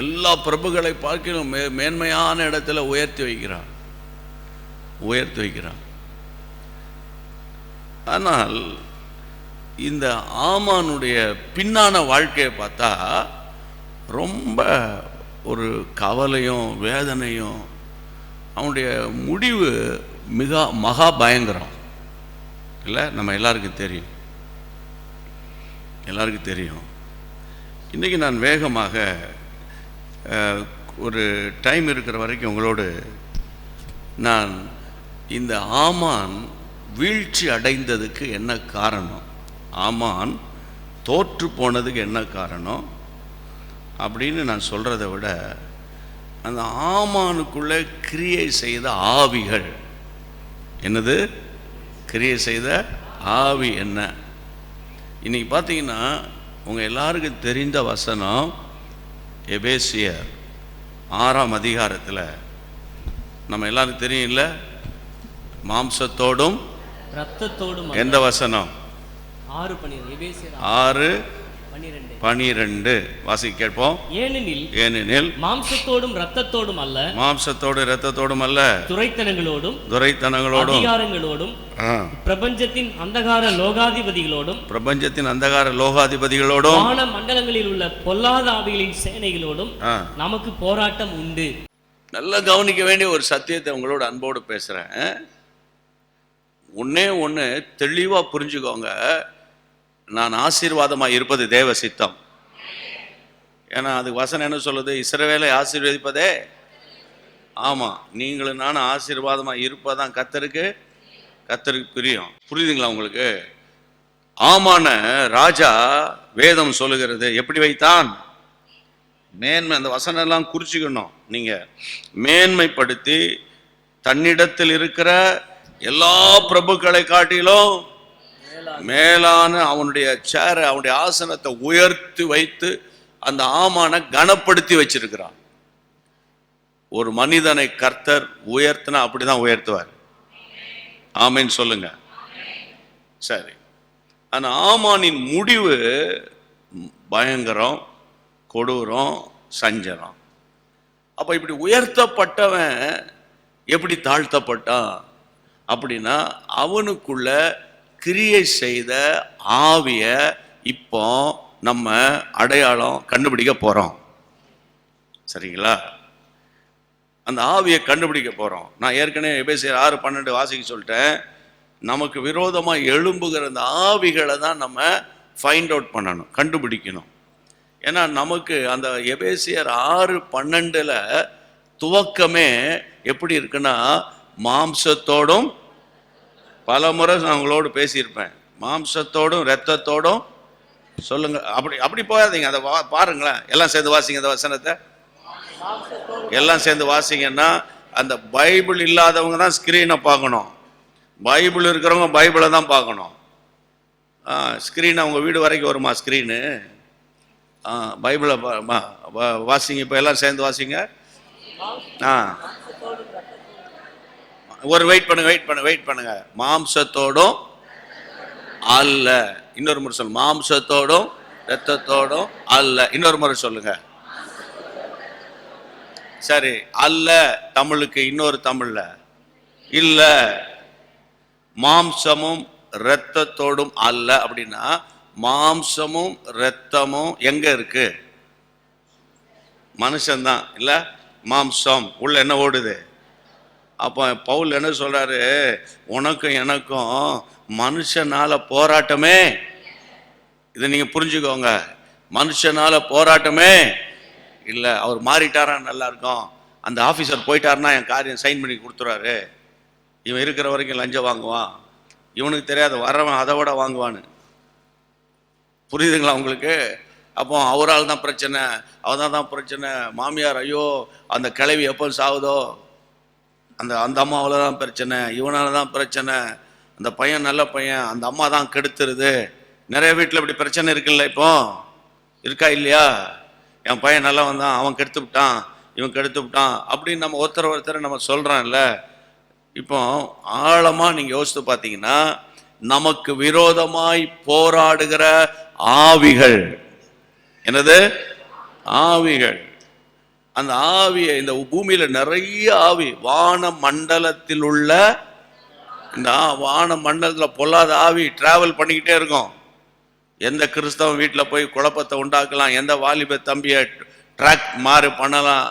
எல்லா பிரபுகளை பார்க்கணும் மேன்மையான இடத்துல உயர்த்தி வைக்கிறான். ஆனால் இந்த ஆமானுடைய பின்னான வாழ்க்கையை பார்த்தா ரொம்ப ஒரு கவலையும் வேதனையும், அவனுடைய முடிவு மகா பயங்கரம் இல்லை? நம்ம எல்லாருக்கும் தெரியும். இன்றைக்கி நான் வேகமாக ஒரு டைம் இருக்கிற வரைக்கும் உங்களோடு நான் இந்த ஆமான் வீழ்ச்சி அடைந்ததுக்கு என்ன காரணம், ஆமான் தோற்று போனதுக்கு என்ன காரணம், அப்படின்னு நான் சொல்கிறத விட அந்த ஆமானுக்குள்ளே கிரியை செய்த ஆவிகள் என்னது? கிரியை செய்த ஆவி என்ன? இன்னைக்கு பார்த்தீங்கன்னா உங்கள் எல்லாருக்கும் தெரிந்த வசனம் எபேசியர் 6ஆம் அதிகாரத்தில் நம்ம எல்லாருக்கும் தெரியும் இல்லை? மாம்சத்தோடும் இரத்தத்தோடும் எந்த வசனம்? 6:12 வாசி கேட்போம். ஏனெனில் மாம்சத்தோடும் இரத்தத்தோடும் அல்ல, மாம்சத்தோடு இரத்தத்தோடும் அல்ல, துரைத்தனங்களோடும் அதிகாரங்களோடும் பிரபஞ்சத்தின் அந்தகார லோகாதிபதிகளோடும் வான மண்டலங்களில் உள்ள பொல்லாத ஆவிகளின் சேனைகளோடும் நமக்கு போராட்டம் உண்டு. நல்லா கவனிக்க வேண்டிய ஒரு சத்தியத்தை உங்களோட அன்போடு பேசுறேன். ஒண்ணு தெளிவா புரிஞ்சுக்கோங்க. நான் ஆசீர்வாதமாக இருப்பது தேவ சித்தம். ஏன்னா அதுக்கு வசனம் என்ன சொல்லுது? இஸ்ரவேலை ஆசீர்வதிப்பதே. ஆமாம், நீங்களும் நானும் ஆசீர்வாதமாக இருப்பதான் கர்த்தருக்கு பிரியம். புரியுதுங்களா உங்களுக்கு? ஆமான ராஜா வேதம் சொல்லுகிறது எப்படி வைத்தான்? மேன்மை. அந்த வசனம் எல்லாம் குறிச்சுக்கணும் நீங்க. மேன்மைப்படுத்தி தன்னிடத்தில் இருக்கிற எல்லா பிரபுக்களை காட்டிலும் மேலான அவனுடைய சேரை, அவனுடைய ஆசனத்தை உயர்த்தி வைத்து அந்த ஆமான கனப்படுத்தி வச்சிருக்கிறான். ஒரு மனிதனை கர்த்தர் உயர்த்தினா அப்படிதான் உயர்த்துவார். ஆமேன்னு சொல்லுங்க. சரி, அந்த ஆமானின் முடிவு பயங்கரம், கொடூரம், சஞ்சலம். அப்ப இப்படி உயர்த்தப்பட்டவன் எப்படி தாழ்த்தப்பட்டான் அப்படின்னா, அவனுக்குள்ள கிரியை செய்த ஆவிய இப்போ நம்ம அடையாளம் கண்டுபிடிக்க போறோம். சரிங்களா? அந்த ஆவியை கண்டுபிடிக்க போறோம். நான் ஏற்கனவே எபேசியர் 6:12 வாசிக்க சொல்லிட்டேன். நமக்கு விரோதமாக எழும்புகிற அந்த ஆவிகளை தான் நம்ம ஃபைண்ட் அவுட் பண்ணணும், கண்டுபிடிக்கணும். ஏன்னா நமக்கு அந்த எபேசியர் 6:12 துவக்கமே எப்படி இருக்குன்னா, மாம்சத்தோடும், பல முறை நான் உங்களோடு பேசியிருப்பேன், மாம்சத்தோடும் இரத்தத்தோடும் சொல்லுங்க. அப்படி போகாதீங்க. அதை பாருங்களேன், எல்லாம் சேர்ந்து வாசிங்க. அந்த வசனத்தை எல்லாம் சேர்ந்து வாசிங்கன்னா, அந்த பைபிள் இல்லாதவங்க தான் ஸ்கிரீனை பார்க்கணும், பைபிள் இருக்கிறவங்க பைபிளை தான் பார்க்கணும். ஸ்கிரீன் அவங்க வீடு வரைக்கும் வருமா ஸ்கிரீனு? பைபிளை வாசிங்க. இப்போ எல்லாம் சேர்ந்து வாசிங்க. ஒரு வெயிட் பண்ணுங்க. மாம்சத்தோடும் அல்ல. இன்னொரு முறை சொல்லு. மாம்சத்தோடும் இரத்தத்தோடும் அல்ல. இன்னொரு முறை சொல்லுங்க. சரி, அல்ல தமிழுக்கு இன்னொரு தமிழ்ல இல்ல. மாம்சமும் இரத்தத்தோடும் அல்ல அப்படின்னா, மாம்சமும் இரத்தமும் எங்க இருக்கு? மனுஷன்தான் இல்ல, மாம்சம் உள்ள என்ன ஓடுது? அப்போ பவுல் என்ன சொல்றாரு? உனக்கும் எனக்கும் மனுஷனால போராட்டமே. இதை நீங்க புரிஞ்சுக்கோங்க. மனுஷனால போராட்டமே இல்லை. அவர் மாறிட்டாரா நல்லா இருக்கும். அந்த ஆஃபீஸர் போயிட்டாருன்னா என் காரியம் சைன் பண்ணி கொடுத்துறாரு. இவன் இருக்கிற வரைக்கும் லஞ்சம் வாங்குவான், இவனுக்கு தெரியாத வரவன் அதை விட வாங்குவான்னு. புரியுதுங்களா உங்களுக்கு? அப்போ அவரால் தான் பிரச்சனை, அவதான் தான் பிரச்சனை. மாமியார் ஐயோ அந்த கிளவி எப்போ சாகுதோ, அந்த அம்மாவில் தான் பிரச்சனை, இவனால தான் பிரச்சனை. அந்த பையன் நல்ல பையன், அந்த அம்மா தான் கெடுத்துருது. நிறைய வீட்டில் இப்படி பிரச்சனை இருக்குல்ல, இப்போ இருக்கா இல்லையா? என் பையன் நல்லா வந்தான், அவன் கெடுத்து விட்டான், இவன் கெடுத்து விட்டான் அப்படின்னு நம்ம ஒருத்தரை நம்ம சொல்கிறோம்ல. இப்போ ஆழமாக நீங்கள் யோசித்து பார்த்தீங்கன்னா, நமக்கு விரோதமாய் போராடுகிற ஆவிகள் என்னது? ஆவிகள். அந்த ஆவியை, இந்த பூமியில நிறைய ஆவி, வான மண்டலத்தில் உள்ள இந்த வான மண்டலத்தில் பொல்லாத ஆவி டிராவல் பண்ணிக்கிட்டே இருக்கும். எந்த கிறிஸ்தவன் வீட்டில் போய் குழப்பத்தை உண்டாக்கலாம், எந்த வாலிப தம்பியை ட்ராக் மாறு பண்ணலாம்,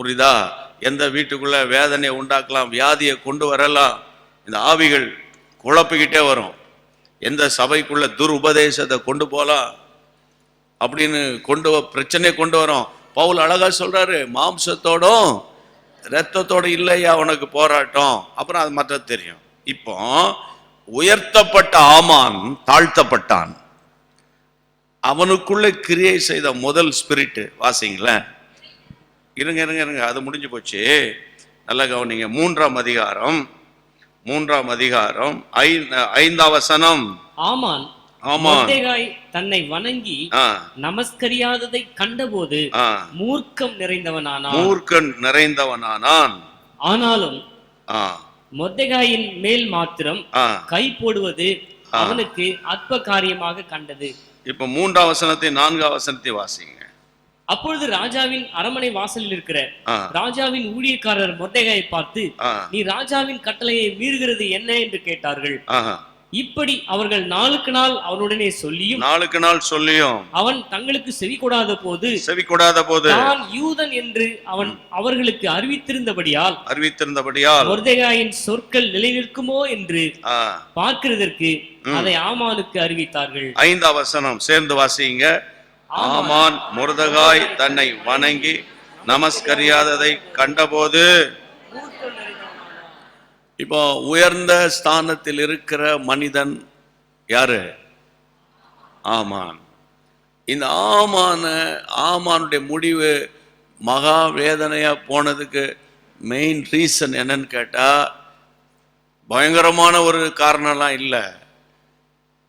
புரியுதா? எந்த வீட்டுக்குள்ள வேதனையை உண்டாக்கலாம், வியாதியை கொண்டு வரலாம். இந்த ஆவிகள் குழப்பிக்கிட்டே வரும். எந்த சபைக்குள்ள துருபதேசத்தை கொண்டு போகலாம் அப்படின்னு பிரச்சனையை கொண்டு வரும். பவுல் அழகா சொல்றாரு, மாம்சத்தோடும் இரத்தத்தோடு இல்லையா உனக்கு போராட்டம். அப்புறம் அது மற்ற தெரியும். இப்போ உயர்த்தப்பட்ட ஆமான் தாழ்த்தப்பட்டான். அவனுக்குள்ள கிரியை செய்த முதல் ஸ்பிரிட் வாசிங்களேன். இருங்க, அது முடிஞ்சு போச்சு. நல்லா கவனிங்க. 3ஆம் அதிகாரம் 5ஆம் வசனம். ஆமான் மொர்தெகாய் தன்னை வணங்கி நமஸ்கரியாததை கண்டபோது மூர்க்கம் நிறைந்தவனானான். ஆனாலும் மொர்தெகாயின் மேல் மாத்திரம் கை போடுவது அவனுக்கு அற்ப காரியமாக கண்டது. இப்ப 3ஆம் வசனத்தை 4ஆம் வசனத்தை வாசிங்க. அப்பொழுது ராஜாவின் அரமனை வாசலில் இருக்கிற ராஜாவின் ஊழியக்காரர் மொர்தெகாயை பார்த்து, நீ ராஜாவின் கட்டளையை மீறுகிறது என்ன என்று கேட்டார்கள். இப்படி அவர்கள் நாளுக்கு நாள் அவனுடனே சொல்லியும் அவன் தங்களுக்கு செவி கொடாத போது தான் யூதன் என்று அவன் அவர்களுக்கு அறிவித்திருந்தபடியால் மொர்தெகாயின் சொற்கள் நிலைநிற்குமோ என்று பார்க்கிறதற்கு அதை ஆமானுக்கு அறிவித்தார்கள். 5ஆம் வசனம் சேர்ந்து வாசிங்க. ஆமான் மொர்தெகாய் தன்னை வணங்கி நமஸ்கரியாததை கண்டபோது. இப்போ உயர்ந்த ஸ்தானத்தில் இருக்கிற மனிதன் யாரு? ஆமான். இந்த ஆமானுடைய முடிவு மகா வேதனையா போனதுக்கு மெயின் ரீசன் என்னன்னு கேட்டா, பயங்கரமான ஒரு காரணம்லாம் இல்லை.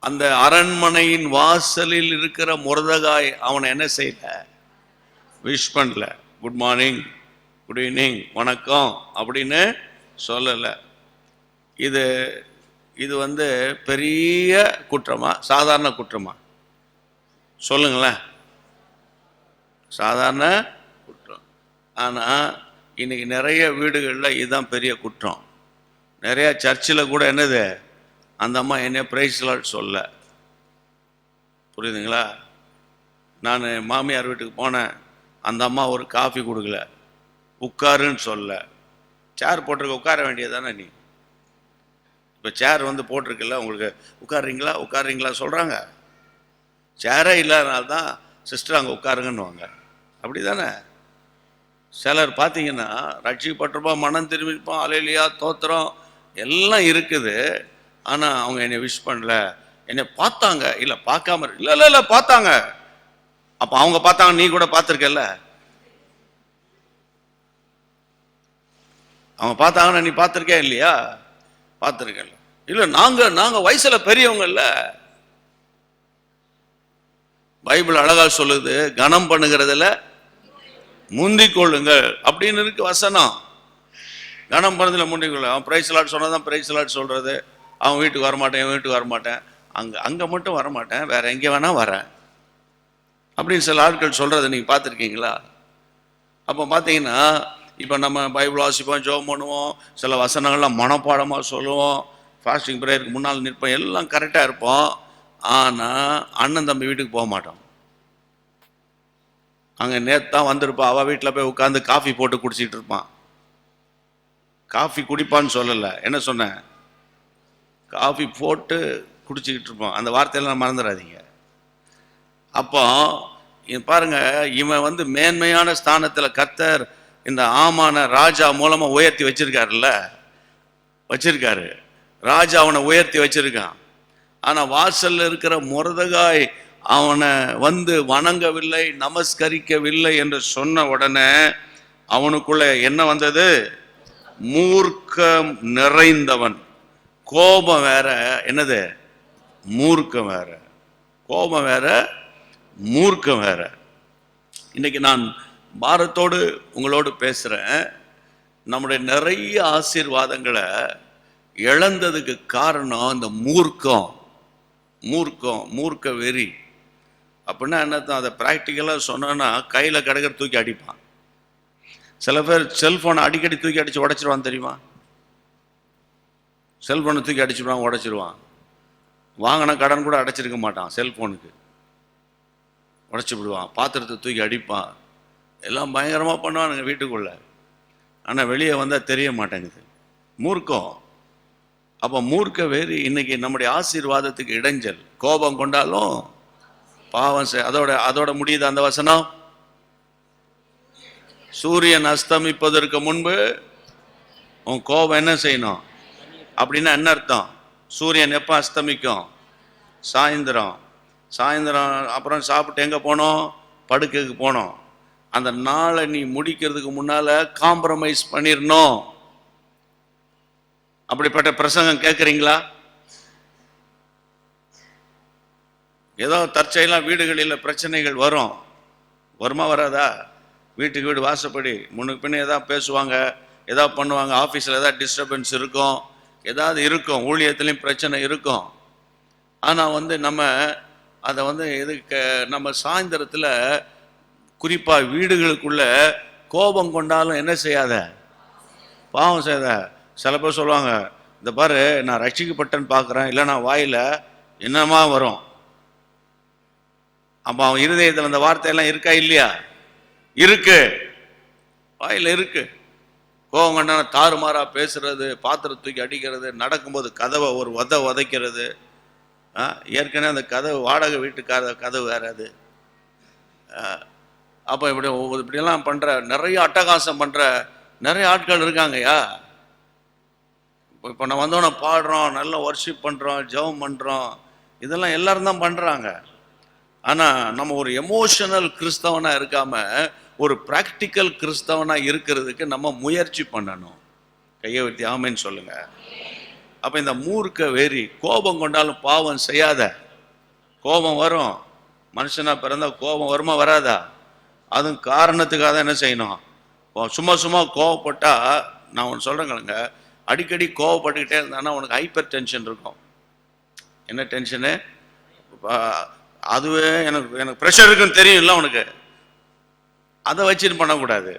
அந்த அரண்மனையின் வாசலில் இருக்கிற மொர்தெகாய் அவனை என்ன செய்யல? விஷ் பண்ணல. குட் மார்னிங், குட் ஈவினிங், வணக்கம் அப்படின்னு சொல்லலை. இது வந்து பெரிய குற்றமா சாதாரண குற்றமா? சொல்லுங்களேன். சாதாரண குற்றம். ஆனால் இன்னைக்கு நிறைய வீடுகளில் இதுதான் பெரிய குற்றம். நிறைய சர்ச்சில் கூட என்னது, அந்த அம்மா என்ன பிரைஸ் லார்ட் சொல்ல. புரியுதுங்களா? நான் மாமியார் வீட்டுக்கு போனேன், அந்த அம்மா ஒரு காஃபி கொடுக்கல, உட்காருன்னு சொல்ல. சேர் போட்டிருக்க, உட்கார வேண்டியதானே நீ? இப்போ சேர் வந்து போட்டிருக்குல்ல, உங்களுக்கு உட்காருறீங்களா சொல்கிறாங்க. சேரே இல்லாதனால்தான் சிஸ்டர் அங்கே உட்காருங்கன்னுவாங்க. அப்படி தானே? சிலர் பார்த்தீங்கன்னா ரட்சிக்கப்பட்டிருப்போம், மனம் திரும்பியிருப்போம், அல்லேலூயா தோத்திரம் எல்லாம் இருக்குது. ஆனால் அவங்க என்னை விஷ் பண்ணல, என்னை பார்த்தாங்க. இல்லை பார்க்காம இல்லை பார்த்தாங்க. அப்போ அவங்க பார்த்தாங்க, நீ கூட பார்த்துருக்கல. அவங்க பார்த்தாங்கன்னா நீ பார்த்துருக்கே இல்லையா? பார்த்துருக்கல. இல்லை நாங்கள் வயசில் பெரியவங்கல்ல. பைபிள் அழகா சொல்லுது, கனம் பண்ணுகிறதுல முந்திக் கொள்ளுங்கள் அப்படின்னு இருக்கு வசனம். கனம் பண்ணதுல முந்திக் கொள்ள. அவன் பிரைஸ் லார்ட் சொன்னதான் பிரைஸ் லார்ட் சொல்றது. அவன் வீட்டுக்கு வரமாட்டேன், என் வீட்டுக்கு வரமாட்டேன், அங்கே மட்டும் வரமாட்டேன், வேற எங்கே வேணா வரேன் அப்படின்னு சில ஆட்கள் சொல்றதை நீங்கள் பார்த்துருக்கீங்களா? அப்போ பார்த்தீங்கன்னா இப்போ நம்ம பைபிள் வாசிப்போம், ஜெபம் பண்ணுவோம், சில வசனங்கள்லாம் மனப்பாடமாக சொல்லுவோம், ஃபாஸ்டிங் ப்ரேயருக்கு முன்னால் நிற்போம், எல்லாம் கரெக்டாக இருப்போம். ஆனால் அண்ணன் தம்பி வீட்டுக்கு போக மாட்டோம். அங்கே நேற்று தான் வந்திருப்பான், அவள் வீட்டில் போய் உட்காந்து காஃபி போட்டு குடிச்சிட்டு இருப்பான். காஃபி குடிப்பான்னு சொல்லலை, என்ன சொன்னேன்? காஃபி போட்டு குடிச்சிக்கிட்டு இருப்பான். அந்த வார்த்தையெல்லாம் மறந்துடாதீங்க. அப்போ பாருங்க, இவன் வந்து மேன்மையான ஸ்தானத்தில் கர்த்தர் இந்த ஆமான ராஜா மூலமா உயர்த்தி வச்சிருக்காரு. ராஜா அவனை உயர்த்தி வச்சிருக்கான். ஆனா வாசல்ல இருக்கிற மொர்தெகாய் அவனை வந்து வணங்கவில்லை, நமஸ்கரிக்கவில்லை என்று சொன்ன உடனே அவனுக்குள்ள என்ன வந்தது? மூர்க்கம் நிறைந்தவன். கோபம் வேற, என்னது? மூர்க்கம் வேற. கோபம் வேற, மூர்க்கம் வேற. இன்னைக்கு நான் பாரத்தோடு உங்களோடு பேசுறேன். நம்முடைய நிறைய ஆசீர்வாதங்களை இழந்ததுக்கு காரணம் இந்த மூர்க்க வெறி. அப்படின்னா என்னத்தான்? அதை ப்ராக்டிக்கலாக சொன்னோன்னா கையில் கிடக்கிற தூக்கி அடிப்பான். சில பேர் செல்ஃபோனை அடிக்கடி தூக்கி அடித்து உடைச்சிருவான், தெரியுமா? செல்ஃபோனை தூக்கி அடிச்சுடுவான், உடைச்சிருவான். வாங்கின கடன் கூட அடைச்சிருக்க மாட்டான், செல்ஃபோனுக்கு உடைச்சி விடுவான். பாத்திரத்தை தூக்கி அடிப்பான். எல்லாம் பயங்கரமாக பண்ணுவானுங்க வீட்டுக்குள்ள. ஆனால் வெளியே வந்தால் தெரிய மாட்டேங்குது. மூர்க்கம். அப்போ மூர்க்க வேறு இன்னைக்கு நம்முடைய ஆசீர்வாதத்துக்கு இடைஞ்சல். கோபம் கொண்டாலும் பாவம் அதோட முடியுது அந்த வசனம். சூரியன் அஸ்தமிப்பதற்கு முன்பு உன் கோபம் என்ன செய்யணும் அப்படின்னா என்ன அர்த்தம்? சூரியன் எப்போ அஸ்தமிக்கும்? சாயந்தரம். சாயந்தரம் அப்புறம் சாப்பிட்டு எங்கே போனோம்? படுக்கைக்கு போனோம். அந்த நாளை நீ முடிக்கிறதுக்கு முன்னால காம்ப்ரமைஸ் பண்ணிடணும். அப்படிப்பட்ட பிரசங்கம் கேட்குறீங்களா? ஏதோ தற்செயலாக வீடுகளில் பிரச்சனைகள் வருமா வராதா? வீட்டுக்கு வீடு வாசப்படி முன்னுக்கு பின்ன ஏதாவது பேசுவாங்க, ஏதாவது பண்ணுவாங்க, ஆஃபீஸில் ஏதாவது டிஸ்டர்பன்ஸ் இருக்கும், ஏதாவது இருக்கும், ஊழியத்துலேயும் பிரச்சனை இருக்கும். ஆனால் நம்ம அதை எதுக்கு நம்ம சாயந்தரத்தில் குறிப்பாக வீடுகளுக்குள்ள கோபம் கொண்டாலும் என்ன செய்யாத, பாவம் செய்யாத. சில பேர் சொல்லுவாங்க, இந்த பாரு நான் ரட்சிக்கப்பட்டேன்னு பார்க்குறேன், இல்லைன்னா வாயில் என்னமா வரும். அப்போ அவன் இருதயத்தில் அந்த வார்த்தையெல்லாம் இருக்கா இல்லையா? இருக்கு, வாயில் இருக்கு. கோபம் கொண்டான தாறுமாறா பேசுறது, பாத்திரத்தை தூக்கி அடிக்கிறது, நடக்கும்போது கதவை ஒரு உதைக்கிறது. ஏற்கனவே அந்த கதவு வாடகை வீட்டுக்கார கதவு வேற அது. அப்போ இப்படியெல்லாம் பண்ணுற நிறைய அட்டகாசம் பண்ணுற நிறைய ஆட்கள் இருக்காங்கய்யா. இப்போ நான் வந்தோன்னே பாடுறோம், நல்லா வர்ஷிப் பண்ணுறோம், ஜெபம் பண்ணுறோம், இதெல்லாம் எல்லாரும் தான் பண்ணுறாங்க. ஆனால் நம்ம ஒரு எமோஷனல் கிறிஸ்தவனாக இருக்காமல் ஒரு ப்ராக்டிக்கல் கிறிஸ்தவனாக இருக்கிறதுக்கு நம்ம முயற்சி பண்ணணும். கையை வைத்து ஆமைன்னு சொல்லுங்க. அப்போ இந்த மூர்க்க வெறி, கோபம் கொண்டாலும் பாவம் செய்யாத. கோபம் வரும், மனுஷனாக பிறந்தா கோபம் வருமா வராதா? அதுவும் காரணத்துக்காக தான் என்ன செய்யணும். சும்மா கோவப்பட்டால், நான் ஒன்று சொல்கிறேங்க, அடிக்கடி கோவப்பட்டுக்கிட்டே இருந்தானா உனக்கு ஹைப்பர் டென்ஷன் இருக்கும். என்ன டென்ஷனு? அதுவே எனக்கு ப்ரெஷர் இருக்குன்னு தெரியும்ல உனக்கு, அதை வச்சுட்டு பண்ணக்கூடாது.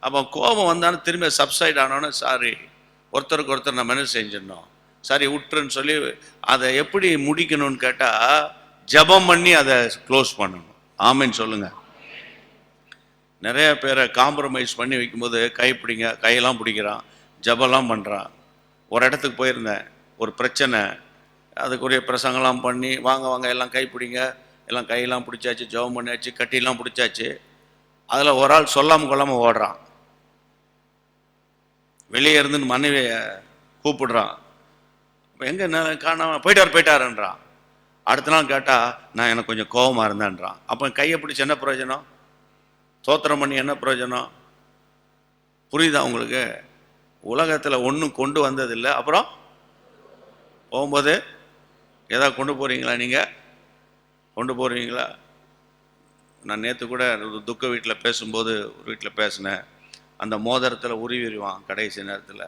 அப்போ கோபம் வந்தாலும் திரும்ப சப்சைட் ஆனோன்னு சாரி, ஒருத்தருக்கு ஒருத்தர் நம்ம என்ன செஞ்சிடணும், சரி விட்டுருன்னு சொல்லி அதை எப்படி முடிக்கணும்னு கேட்டால் ஜெபம் பண்ணி அதை க்ளோஸ் பண்ணணும். ஆமைன்னு சொல்லுங்கள். நிறைய பேரை காம்ப்ரமைஸ் பண்ணி வைக்கும்போது கையெல்லாம் பிடிக்கிறான், ஜபம்லாம் பண்ணுறான். ஒரு இடத்துக்கு போயிருந்தேன், ஒரு பிரச்சனை, அதுக்குரிய பிரசங்கெல்லாம் பண்ணி வாங்க எல்லாம் கைப்பிடிங்க, எல்லாம் கையெல்லாம் பிடிச்சாச்சு, ஜெபம் பண்ணியாச்சு, கட்டிலாம் பிடிச்சாச்சு. அதில் ஒரு ஆள் சொல்லாமல் கொள்ளாமல் ஓடுறான். வெளியே இருந்து மனைவியை கூப்பிடுறான். இப்போ எங்கே காணாமல் போயிட்டாருன்றான். அடுத்த நாள் கேட்டால் நான் எனக்கு கொஞ்சம் கோபமாக இருந்தேன்றான். அப்போ கையை பிடிச்சி என்ன பிரயோஜனம்? ஸ்தோத்திரம் பண்ணி என்ன பிரயோஜனம்? புரியுதா உங்களுக்கு? உலகத்தில் ஒன்றும் கொண்டு வந்ததில்லை. அப்புறம் போகும்போது ஏதாவது கொண்டு போகிறீங்களா? நீங்கள் கொண்டு போகிறீங்களா? நான் நேற்று கூட துக்க வீட்டில் பேசும்போது ஒரு வீட்டில் பேசினேன். அந்த மோதிரத்தில் உருவிடுவான் கடைசி நேரத்தில்.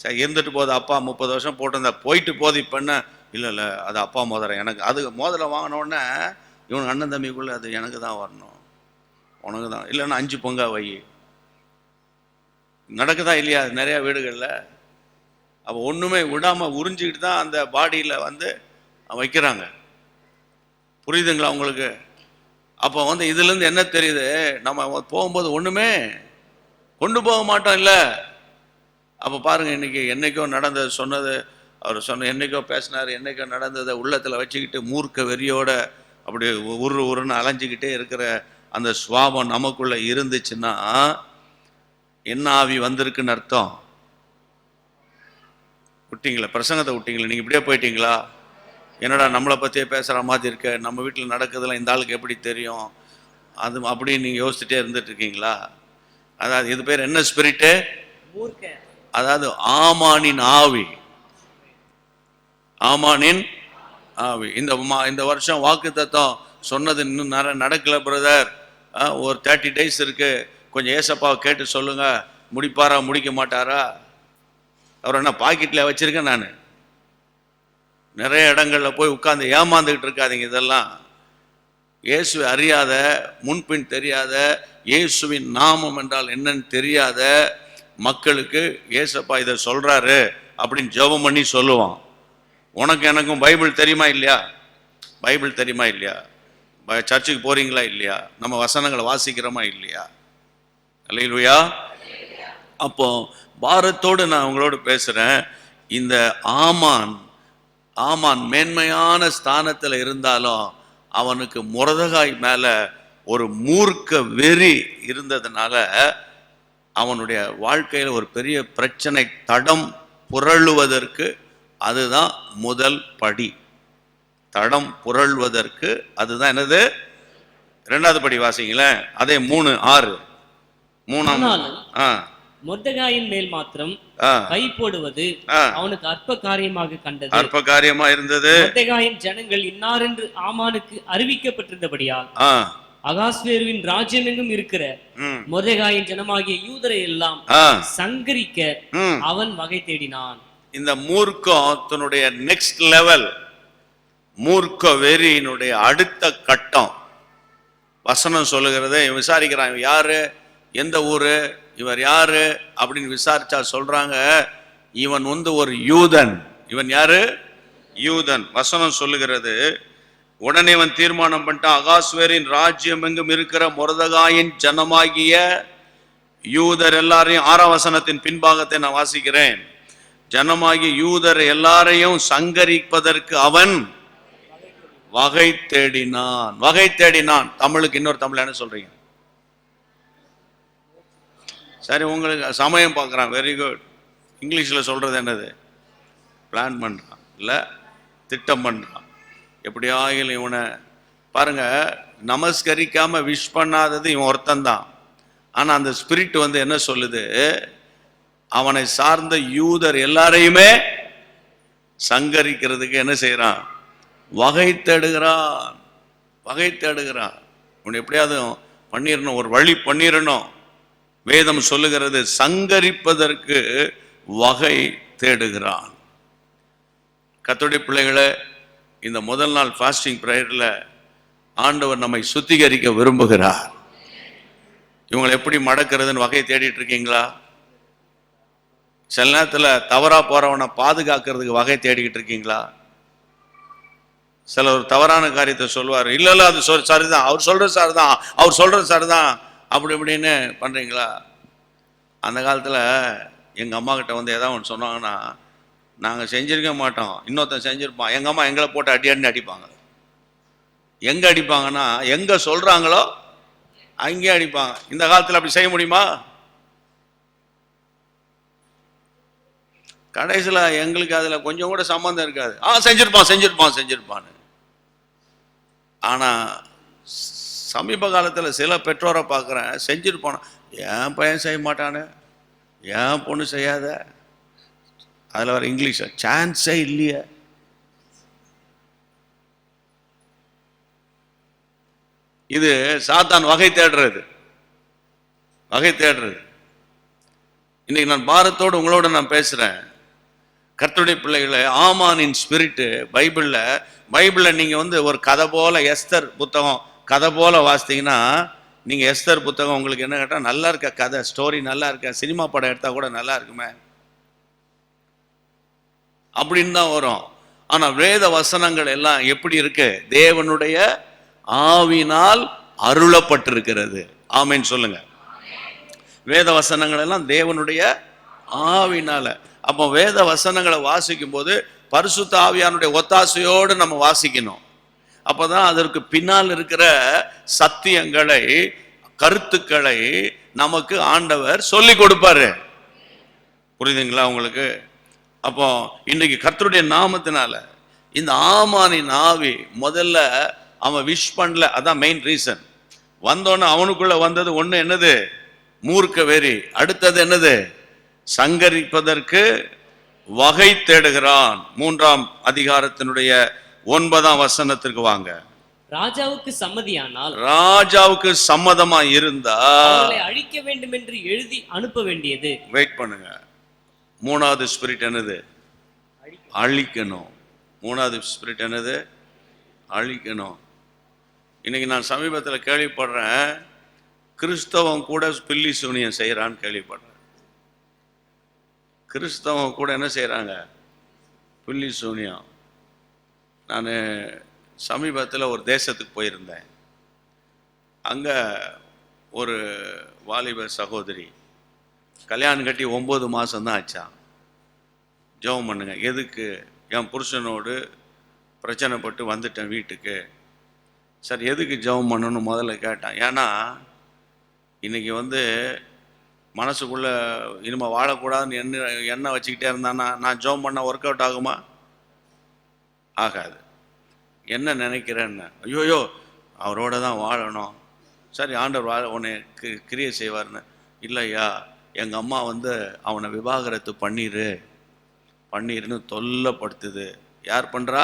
சரி இருந்துட்டு போகுது, அப்பா 30 வருஷம் போட்டிருந்தா போயிட்டு போகுது. இப்போ என்ன? இல்லை அது அப்பா மோதிரம், எனக்கு அது மோதிரம் வாங்கினோடனே இவனுக்கு அண்ணன் தம்பிக்குள்ளே அது எனக்கு தான் வரணும், உனக்கு தான், இல்லைன்னா 5 பங்கா வை. நடக்குதா இல்லையா நிறையா வீடுகளில்? அப்போ ஒன்றுமே விடாமல் உறிஞ்சிக்கிட்டு தான் அந்த பாடியில் வைக்கிறாங்க. புரியுதுங்களா உங்களுக்கு? அப்போ இதுலேருந்து என்ன தெரியுது, நம்ம போகும்போது ஒன்றுமே கொண்டு போக மாட்டோம் இல்லை. அப்போ பாருங்கள், என்னைக்கோ நடந்தது சொன்னது, அவர் என்னைக்கோ பேசினார், என்னைக்கோ நடந்ததை உள்ளத்தில் வச்சுக்கிட்டு மூர்க்க வெறியோட அப்படி உருன்னு அலைஞ்சிக்கிட்டே இருக்கிற அந்த சுவாபம் நமக்குள்ளே இருந்துச்சுன்னா என்ன ஆவி வந்திருக்குன்னு அர்த்தம்? விட்டீங்களா பிரசங்கத்தை? விட்டீங்களா? நீங்கள் இப்படியே போயிட்டீங்களா? என்னடா நம்மளை பற்றியே பேசுகிற மாதிரி இருக்க, நம்ம வீட்டில் நடக்குதுலாம் இந்த ஆளுக்கு எப்படி தெரியும், அது அப்படின்னு நீங்கள் யோசிச்சுட்டே இருந்துட்டு இருக்கீங்களா? அதாவது இது பேர் என்ன ஸ்பிரிட்டு? அதாவது ஆமானின் ஆவி. ஆமானின் ஆவி. இந்த வருஷம் வாக்கு தத்தம் சொன்னது இன்னும் நடக்கல பிரதர், ஒரு 30 days இருக்கு, கொஞ்சம் ஏசப்பாவை கேட்டு சொல்லுங்க, முடிப்பாரா முடிக்க மாட்டாரா? அவர் என்ன பாக்கெட்டில் வச்சிருக்கேன் நான்? நிறைய இடங்கள்ல போய் உட்கார்ந்து ஏமாந்துக்கிட்டு இருக்காதீங்க. இதெல்லாம் இயேசுவை அறியாத, முன்பின் தெரியாத, இயேசுவின் நாமம் என்றால் என்னன்னு தெரியாத மக்களுக்கு ஏசப்பா இதை சொல்றாரு அப்படின்னு ஜெபம் பண்ணி சொல்லுவான். உனக்கு எனக்கும் பைபிள் தெரியுமா இல்லையா? பைபிள் தெரியுமா இல்லையா? சர்ச்சுக்கு போறீங்களா இல்லையா? நம்ம வசனங்களை வாசிக்கிறோமா இல்லையா? அல்லேலூயா. அப்போ பாரத்தோடு நான் உங்களோடு பேசுறேன். இந்த ஆமான் மேன்மையான ஸ்தானத்தில் இருந்தாலும் அவனுக்கு மொர்தெகாய் மேல ஒரு மூர்க்க வெறி இருந்ததுனால அவனுடைய வாழ்க்கையில் ஒரு பெரிய பிரச்சனை தடம் புரளுவதற்கு அதுதான் முதல் படி. தடம் புரள்வதற்கு. அதுதான் என்னது? 2வது படி வாசிங்களேன். அதே 3:6. 3 மொர்தெகாயின் மேல் மாத்திரம் கை போடுவது அவனுக்கு அற்ப காரியமாக கண்டது. அற்ப காரியமா இருந்தது. மொர்தெகாயின் ஜனங்கள் இன்னாரென்று ஆமானுக்கு அறிவிக்கப்பட்டிருந்தபடியால் அகாஸ்வேருவின் ராஜ்யம் எங்கும் இருக்கிற மொர்தெகாயின் ஜனமாகிய யூதரை எல்லாம் சங்கரிக்க அவன் வகை தேடினான். இந்த மூர்க்கம் தன்னுடைய நெக்ஸ்ட் லெவல், மூர்க்க வெறியினுடைய அடுத்த கட்டம். வசனம் சொல்லுகிறத விசாரிக்கிறான். இவன் யாரு, எந்த ஊரு, இவர் யாரு அப்படின்னு விசாரிச்சா சொல்றாங்க, இவன் ஒரு யூதன். இவன் யாரு? யூதன். வசனம் சொல்லுகிறது, உடனே அவன் தீர்மானம் பண்ணிட்டான், அகாஸ்வேரின் ராஜ்யம் எங்கும் இருக்கிற மொர்தெகாயின் ஜனமாகிய யூதர் எல்லாரையும், 6ஆம் வசனத்தின் பின்பாகத்தை நான் வாசிக்கிறேன். ஜனமாகிய யூதர் எல்லாரையும் சங்கரிப்பதற்கு அவன் வகை தேடினான். வகை தேடினான். தமிழுக்கு இன்னொரு தமிழ் என்ன சொல்றீங்க? சரி, உங்களுக்கு சமயம் பார்க்குறான். Very good. இங்கிலீஷில் சொல்றது என்னது? பிளான் பண்ணுறான், இல்லை திட்டம் பண்ணுறான். எப்படியாகிலும் இவனை பாருங்க, நமஸ்கரிக்காம விஷ் பண்ணாதது இவன் ஒருத்தந்தான். ஆனால் அந்த ஸ்பிரிட் என்ன சொல்லுது? அவனை சார்ந்த யூதர் எல்லாரையுமே சங்கரிக்கிறதுக்கு என்ன செய்யறான்? வகை தேடுகிறான். வகை தேடுகிறான். உன்னை எப்படியாவது பண்ணிடணும், ஒரு வழி பண்ணிடணும். வேதம் சொல்லுகிறது, சங்கரிப்பதற்கு வகை தேடுகிறான். கர்த்தருடைய பிள்ளைகளை, இந்த முதல் நாள் ஃபாஸ்டிங் பிரேயர்ல ஆண்டவர் நம்மை சுத்திகரிக்க விரும்புகிறார். இவங்களை எப்படி மடக்கிறதுன்னு வகை தேடிட்டு இருக்கீங்களா? சில நேரத்தில் தவறா போறவனை பாதுகாக்கிறதுக்கு வகை தேடிக்கிட்டு இருக்கீங்களா? சில ஒரு தவறான காரியத்தை சொல்லுவார், இல்ல இல்ல அது சரிதான், அவர் சொல்ற சார் தான், அவர் சொல்ற சார் தான், அப்படி இப்படின்னு பண்றீங்களா? அந்த காலத்துல எங்க அம்மா கிட்ட ஏதாவது ஒன்று சொன்னாங்கன்னா, நாங்க செஞ்சிருக்க மாட்டோம், இன்னொருத்தன் செஞ்சிருப்பான். எங்க அம்மா எங்களை போட்டு அடி அடிப்பாங்க. எங்க அடிப்பாங்கன்னா, எங்க சொல்றாங்களோ அங்கே அடிப்பாங்க. இந்த காலத்துல அப்படி செய்ய முடியுமா? கடைசியில் எங்களுக்கு அதில் கொஞ்சம் கூட சம்பந்தம் இருக்காது. செஞ்சிருப்பான்னு. ஆனால் சமீப காலத்தில் சில பெற்றோரை பார்க்குறேன், செஞ்சிருப்பான, என் பையன் செய்ய மாட்டானு, என் பொண்ணு செய்யாத. அதில் வர இங்கிலீஷ் சான்ஸே இல்லையே. இது சாத்தான் வகை தேடுறது. இன்னைக்கு நான் பாரத்தோடு உங்களோட நான் பேசுறேன். கர்த்தருடைய பிள்ளைகளை, ஆமானின் ஸ்பிரிட் பைபிள்ல நீங்க ஒரு கதை போல, எஸ்தர் புத்தகம் கதை போல வாசித்தீங்கன்னா, நீங்க எஸ்தர் புத்தகம் உங்களுக்கு என்ன கேட்டா, நல்லா இருக்க கதை, ஸ்டோரி நல்லா இருக்க, சினிமா படம் எடுத்தா கூட நல்லா இருக்குமே அப்படின்னு தான் வரும். ஆனா வேத வசனங்கள் எல்லாம் எப்படி இருக்கு? தேவனுடைய ஆவினால் அருளப்பட்டிருக்கிறது. ஆமென் சொல்லுங்க. வேத வசனங்கள் எல்லாம் தேவனுடைய ஆவினால. அப்போ வேத வசனங்களை வாசிக்கும் போது பரிசுத்த ஆவியானுடைய ஒத்தாசையோடு நம்ம வாசிக்கணும். அப்பதான் அதற்கு பின்னால் இருக்கிற சத்தியங்களை, கருத்துக்களை நமக்கு ஆண்டவர் சொல்லி கொடுப்பாரு. புரியுதுங்களா உங்களுக்கு? அப்போ இன்னைக்கு கர்த்தருடைய நாமத்தினால இந்த ஆமானின் ஆவி முதல்ல அவன் விஷ் பண்ணல, அதான் மெயின் ரீசன். வந்தோன்னு அவனுக்குள்ள வந்தது ஒண்ணு என்னது? மூர்க்க வெறி. அடுத்தது என்னது? சங்கரிப்பதற்கு வகை தேடுகிறான். 3ஆம் அதிகாரத்தினுடைய 9ஆம் வசனத்திற்கு வாங்க. ராஜாவுக்கு சம்மதியானால், ராஜாவுக்கு சம்மதமா இருந்தா அழிக்க வேண்டும் என்று எழுதி அனுப்ப வேண்டியது. வெயிட் பண்ணுங்க. 3வது ஸ்பிரிட் என்னது? அழிக்கணும். 3வது ஸ்பிரிட் என்னது? அழிக்கணும். இன்னைக்கு நான் சமீபத்தில் கேள்விப்படுறேன், கிறிஸ்தவம் கூட பில்லி சூனியம் செய்யறான்னு கேள்விப்படுறேன். கிறிஸ்தவம் கூட என்ன செய்யறாங்க? பில்லி சூனியம். நான் சமீபத்தில் ஒரு தேசத்துக்கு போயிருந்தேன். அங்கே ஒரு வாலிப சகோதரி கல்யாணம் கட்டி 9 மாதம் தான் ஆச்சான். ஜெபம் பண்ணுங்க. எதுக்கு? என் புருஷனோடு பிரச்சனைப்பட்டு வந்துட்டேன் வீட்டுக்கு. சார் எதுக்கு ஜெபம் பண்ணணும்னு முதல்ல கேட்டேன். ஏன்னா இன்னைக்கு மனசுக்குள்ள இனிமே வாழக்கூடாதுன்னு எண்ணெய் வச்சுக்கிட்டே இருந்தானா, நான் ஜெபம் பண்ண ஒர்க் அவுட் ஆகுமா? ஆகாது. என்ன நினைக்கிறேன்னு. ஐயோயோ அவரோட தான் வாழணும். சரி ஆண்டவர் உன்னை கிரியை செய்வார்னு. இல்லையா எங்கள் அம்மா வந்து அவனை விவாகரத்து பண்ணிருன்னு தொல்லப்படுத்துது. யார் பண்ணுறா?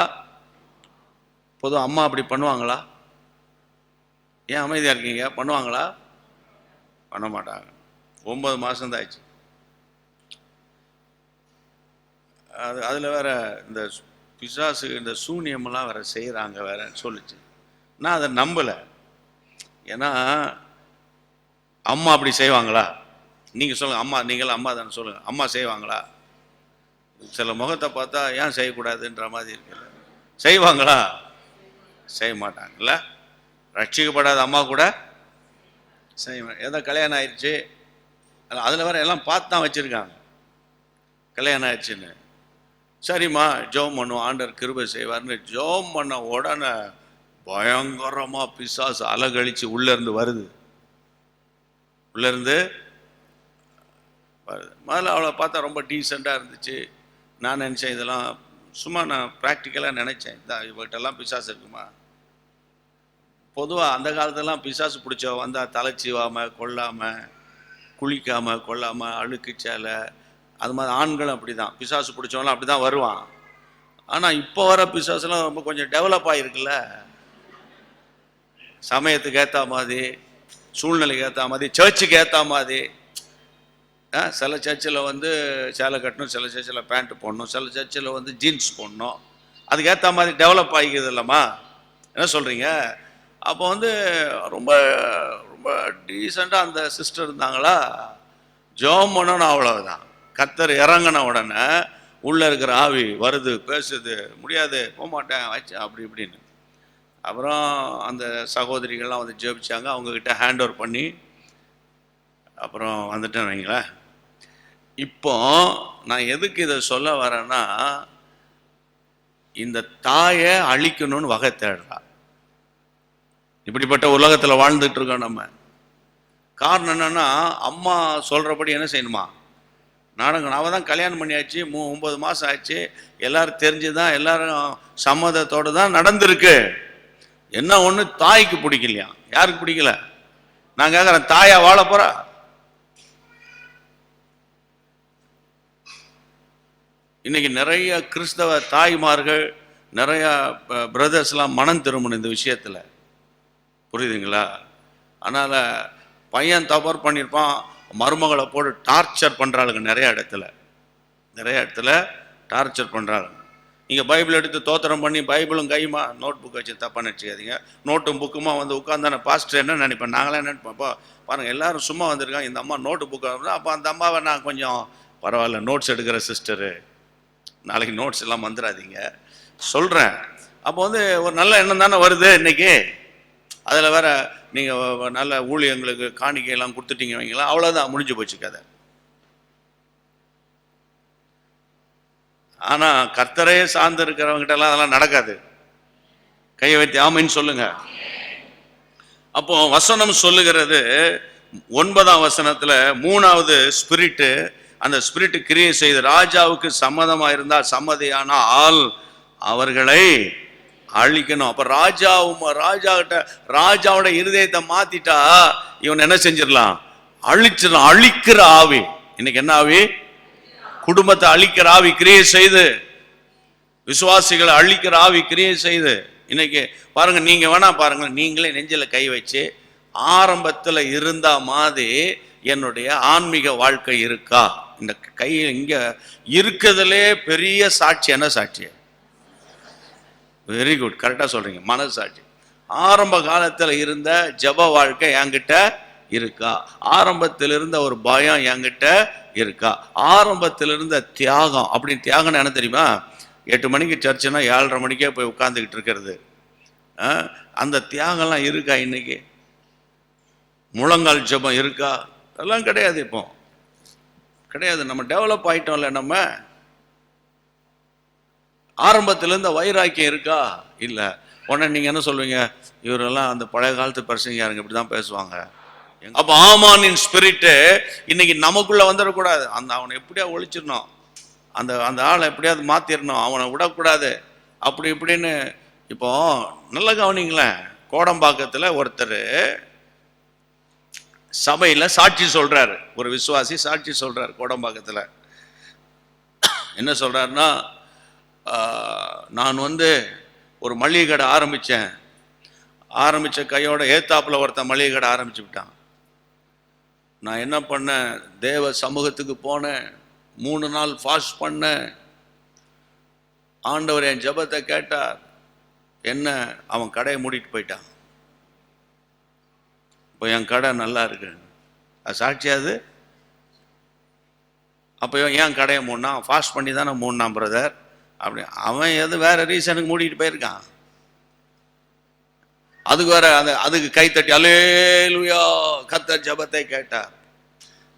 பொதுவாக அம்மா அப்படி பண்ணுவாங்களா? ஏன் அமைதியாக இருக்கீங்க? பண்ணுவாங்களா? பண்ண மாட்டாங்க. 9 மாதம் தான் ஆச்சு. அதில் வேற இந்த பிசாசு இந்த சூனியமெல்லாம் வேற செய்கிறாங்க வேறன்னு சொல்லிச்சு. நான் அதை நம்பலை. ஏன்னா அம்மா அப்படி செய்வாங்களா? நீங்கள் சொல்லுங்கள். அம்மா நீங்களும் அம்மா தானே, சொல்லுங்கள். அம்மா செய்வாங்களா? சில முகத்தை பார்த்தா ஏன் செய்யக்கூடாதுன்ற மாதிரி இருக்குல்ல. செய்வாங்களா? செய்ய மாட்டாங்கல்ல. ரட்சிக்கப்படாத அம்மா கூட செய்வேன். ஏதோ கல்யாணம் ஆயிடுச்சு, அதில் வேற எல்லாம் பார்த்து தான் வச்சுருக்காங்க கல்யாணம் ஆயிடுச்சுன்னு. சரிம்மா ஜெபம் பண்ணுவோம், ஆண்டவர் கிருபை செய்வார்னு ஜெபம் பண்ண உடனே பயங்கரமாக பிசாசு அலகழிச்சு உள்ளேருந்து வருது. முதல்ல அவளை பார்த்தா ரொம்ப டீசெண்டாக இருந்துச்சு. நான் நினச்சேன் இதெல்லாம் சும்மா நான் ப்ராக்டிக்கலாக நினச்சேன், இவர்கிட்டலாம் பிசாசு இருக்குமா? பொதுவாக அந்த காலத்தெல்லாம் பிசாசு பிடிச்சவ வந்தால் தலைச்சிவாமல் கொள்ளாமல் குளிக்காமல் கொள்ளாமல் அழுக்கு சேலை அது மாதிரி ஆண்களும் அப்படி தான். பிசாசு பிடிச்சவங்களாம் அப்படி தான் வருவான். ஆனால் இப்போ வர பிசாசுலாம் ரொம்ப கொஞ்சம் டெவலப் ஆகிருக்குல்ல. சமயத்துக்கு ஏற்ற மாதிரி, சூழ்நிலைக்கு ஏற்ற மாதிரி, சர்ச்சுக்கு ஏற்ற மாதிரி. சில சர்ச்சில் வந்து சேலை கட்டணும், சில சர்ச்சில் பேண்ட்டு போடணும், சில சர்ச்சில் வந்து ஜீன்ஸ் போடணும். அதுக்கு ஏற்ற மாதிரி டெவலப் ஆகிக்குது இல்லைம்மா? என்ன சொல்கிறீங்க? அப்போ வந்து ரொம்ப ரொம்ப டீசெண்டாக அந்த சிஸ்டர் இருந்தாங்களா, ஜெபம் பண்ணணும் அவ்வளவுதான். கர்த்தர் இறங்கின உடனே உள்ளே இருக்கிற ஆவி வருது, பேசுது, முடியாது போக மாட்டேன் வச்சு அப்படி இப்படின்னு. அப்புறம் அந்த சகோதரிகள்லாம் வந்து ஜெபிச்சாங்க, அவங்கக்கிட்ட ஹேண்ட் ஓவர் பண்ணி அப்புறம் வந்துட்டேன்னு வைங்களேன். இப்போ நான் எதுக்கு இதை சொல்ல வரேன்னா, இந்த தாயை அழிக்கணும்னு வகை தேடுறா. இப்படிப்பட்ட உலகத்தில் வாழ்ந்துட்டு இருக்கோம் நம்ம. காரணம் என்னன்னா, அம்மா சொல்கிறபடி என்ன செய்யணுமா? நாடகம். அவள் தான் கல்யாணம் பண்ணியாச்சு, 9 மாதம் ஆச்சு, எல்லாரும் தெரிஞ்சுதான், எல்லாரும் சம்மதத்தோடு தான் நடந்திருக்கு. என்ன ஒன்று தாய்க்கு பிடிக்கலையா? யாருக்கு பிடிக்கல? நான் கேட்குறேன், தாயா வாழ போறா? இன்னைக்கு நிறைய கிறிஸ்தவ தாய்மார்கள், நிறைய பிரதர்ஸ்லாம் மனம் திரும்பணும் இந்த விஷயத்தில், புரியுதுங்களா? அதனால் பையன் தவறு பண்ணியிருப்பான், மருமகளை போட்டு டார்ச்சர் பண்ணுறாளுங்க. நிறைய இடத்துல டார்ச்சர் பண்ணுறாளுங்க. நீங்கள் பைபிள் எடுத்து தோத்திரம் பண்ணி பைபிளும் கையுமா நோட் புக் வச்சு தப்பாக நினச்சிக்காதீங்க. நோட்டும் புக்குமா வந்து உட்காந்தானே பாஸ்டர் என்ன நினைப்பேன், நாங்களாம் என்ன நினைப்போம்? பாருங்கள், எல்லாரும் சும்மா வந்திருக்காங்க, இந்த அம்மா நோட்டு புக்கு. அப்போ அந்த அம்மாவை நான் கொஞ்சம் பரவாயில்ல, நோட்ஸ் எடுக்கிற சிஸ்டரு, நாளைக்கு நோட்ஸ் எல்லாம் வந்துடாதீங்க சொல்கிறேன். அப்போ வந்து ஒரு நல்ல எண்ணம் தானே வருது இன்னைக்கு. அதில் வேற நீங்கள் நல்ல ஊழியங்களுக்கு காணிக்கையெல்லாம் கொடுத்துட்டீங்க வைங்களா, அவ்வளோதான், முடிஞ்சு போச்சு கதை. ஆனால் கர்த்தரே சார்ந்து இருக்கிறவங்ககிட்டலாம் அதெல்லாம் நடக்காது. கையை வைத்து ஆமைன்னு சொல்லுங்க. அப்போ வசனம் சொல்லுகிறது 9ஆம் வசனத்தில் 3வது ஸ்பிரிட்டு, அந்த ஸ்பிரிட் கிரியை செய்து ராஜாவுக்கு சம்மதமாக இருந்தால், சம்மதியானால் அவர்களை அழிக்கணும். அப்ப ராஜாவோட இருதயத்தை மாத்திட்டா இவன் என்ன செஞ்சிடலாம்? அழிச்சிடலாம். அழிக்கிற ஆவி. இன்னைக்கு என்ன ஆவி? குடும்பத்தை அழிக்கிற ஆவி கிரியை செய்து, விசுவாசிகளை அழிக்கிற ஆவி கிரியை செய்து. இன்னைக்கு பாருங்க, நீங்க வேணா பாருங்க, நீங்களே நெஞ்சில கை வச்சு, ஆரம்பத்தில் இருந்த மாதிரி என்னுடைய ஆன்மீக வாழ்க்கை இருக்கா? இந்த கை இங்க இருக்கிறதுலே பெரிய சாட்சி என்ன சாட்சி? வெரி குட், கரெக்டாக சொல்றீங்க, மனசாட்சி. ஆரம்ப காலத்தில் இருந்த ஜப வாழ்க்கை என்கிட்ட இருக்கா? ஆரம்பத்தில் இருந்த ஒரு பயம் என்கிட்ட இருக்கா? ஆரம்பத்தில் இருந்த தியாகம், அப்படின்னு தியாகம் என்ன தெரியுமா? 8 மணிக்கு சர்ச்சுனா 7:30 மணிக்கே போய் உட்காந்துக்கிட்டு இருக்கிறது, அந்த தியாகம்லாம் இருக்கா இன்னைக்கு? முழங்கால் ஜபம் இருக்கா? அதெல்லாம் கிடையாது, இப்போ கிடையாது. நம்ம டெவலப் ஆயிட்டோம்ல. நம்ம ஆரம்பத்திலேருந்து வைராக்கியம் இருக்கா? இல்லை. உடனே நீங்கள் என்ன சொல்லுவீங்க? இவரெல்லாம் அந்த பழைய காலத்து பிரசங்கியாருங்க இப்படி தான் பேசுவாங்க. அப்போ ஆமானின் ஸ்பிரிட்டு இன்னைக்கு நமக்குள்ளே வந்துடக்கூடாது. அவனை எப்படியா ஒழிச்சிடணும், அந்த ஆளை எப்படியாவது மாற்றிடணும், அவனை விடக்கூடாது, அப்படி இப்படின்னு இப்போ நல்ல கவனிங்களேன், கோடம்பாக்கத்தில் ஒருத்தர் சபையில் சாட்சி சொல்றாரு, ஒரு விசுவாசி சாட்சி சொல்றாரு. கோடம்பாக்கத்தில் என்ன சொல்றாருன்னா, நான் ஒரு மளிகை கடை ஆரம்பித்த கையோட ஏத்தாப்புல ஒருத்தன் மளிகை கடை ஆரம்பிச்சு விட்டான். நான் என்ன பண்ணேன், தேவ சமூகத்துக்கு போனேன், 3 நாள் ஃபாஸ்ட் பண்ணேன், ஆண்டவர் என் ஜெபத்தை கேட்டார். என்ன, அவன் கடையை மூடிட்டு போயிட்டான். இப்போ என் கடை நல்லா இருக்கு. அது சாட்சியாது. அப்போ ஏன் கடையை மூடினா? ஃபாஸ்ட் பண்ணி தானே மூடினான் பிரதர். அப்படி அவன் வேற ரீசனுக்கு மூடிட்டு போயிருக்கான். அதுக்கு வேற அதுக்கு கைத்தட்டி அல்லேலூயா கர்த்தர் ஜெபத்தை கேட்டார்.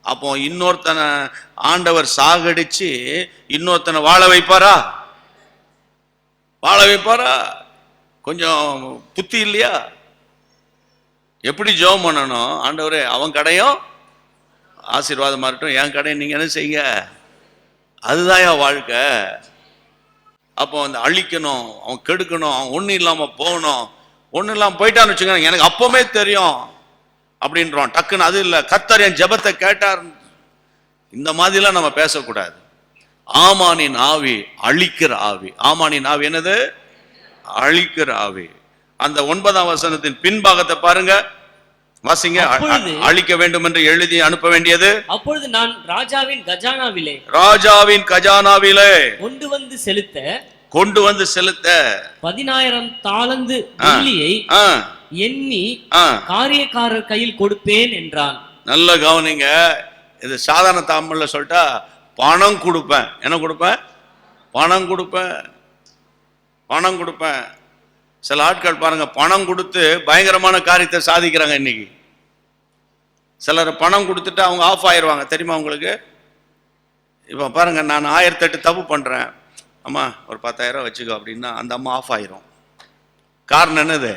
அப்போ இன்னொருத்தனை ஆண்டவர் சாகடிச்சு இன்னொருத்தனை வாழ வைப்பாரா? கொஞ்சம் புத்தி இல்லையா? எப்படி ஜெபம் பண்ணணும்? ஆண்டவரே அவன் கடையும் ஆசீர்வாதமா இருக்கட்டும், என் கடையை நீங்க என்ன செய்யுங்க. அதுதான் என் வாழ்க்கை. அப்போ அழிக்கணும், அவன் கெடுக்கணும், அவன் ஒன்றும் இல்லாம போகணும். ஒன்றும் இல்லாமல் போயிட்டான்னு வச்சுக்கோங்க, எனக்கு அப்பவுமே தெரியும் அப்படின்றோம். டக்குன்னு அது இல்லை, கர்த்தர் என் ஜெபத்தை கேட்டார். இந்த மாதிரிலாம் நம்ம பேசக்கூடாது. ஆமானின் ஆவி அழிக்கிற ஆவி. ஆமானின் ஆவி என்னது? அழிக்கிற ஆவி. அந்த 9ஆம் வசனத்தின் பின்பாகத்தை பாருங்க, வாசிங்க. அழிக்க வேண்டும் என்று எழுதி அனுப்ப வேண்டியது. அப்பொழுது நான் ராஜாவின் கஜானாவிலே கொண்டு வந்து செலுத்த 10,000 தாலந்து வெள்ளியை எண்ணி காரியக்காரர் கையில் கொடுப்பேன் என்றான். நல்ல கவனிங்க, இது சாதாரண தமிழ்ல சொல்லிட்டா பணம் கொடுப்பேன். என்ன கொடுப்பேன்? பணம் கொடுப்பேன். சில ஆட்கள் பாருங்க, பணம் கொடுத்து பயங்கரமான காரியத்தை சாதிக்கிறாங்க. இன்னைக்கு சிலர் பணம் கொடுத்துட்டு அவங்க ஆஃப் ஆயிடுவாங்க, தெரியுமா உங்களுக்கு? இப்போ பாருங்க, நான் 1008 தப்பு பண்றேன், அம்மா ஒரு 10,000 வச்சுக்கோ அப்படின்னா அந்த அம்மா ஆஃப் ஆயிரும். காரணம் என்னது?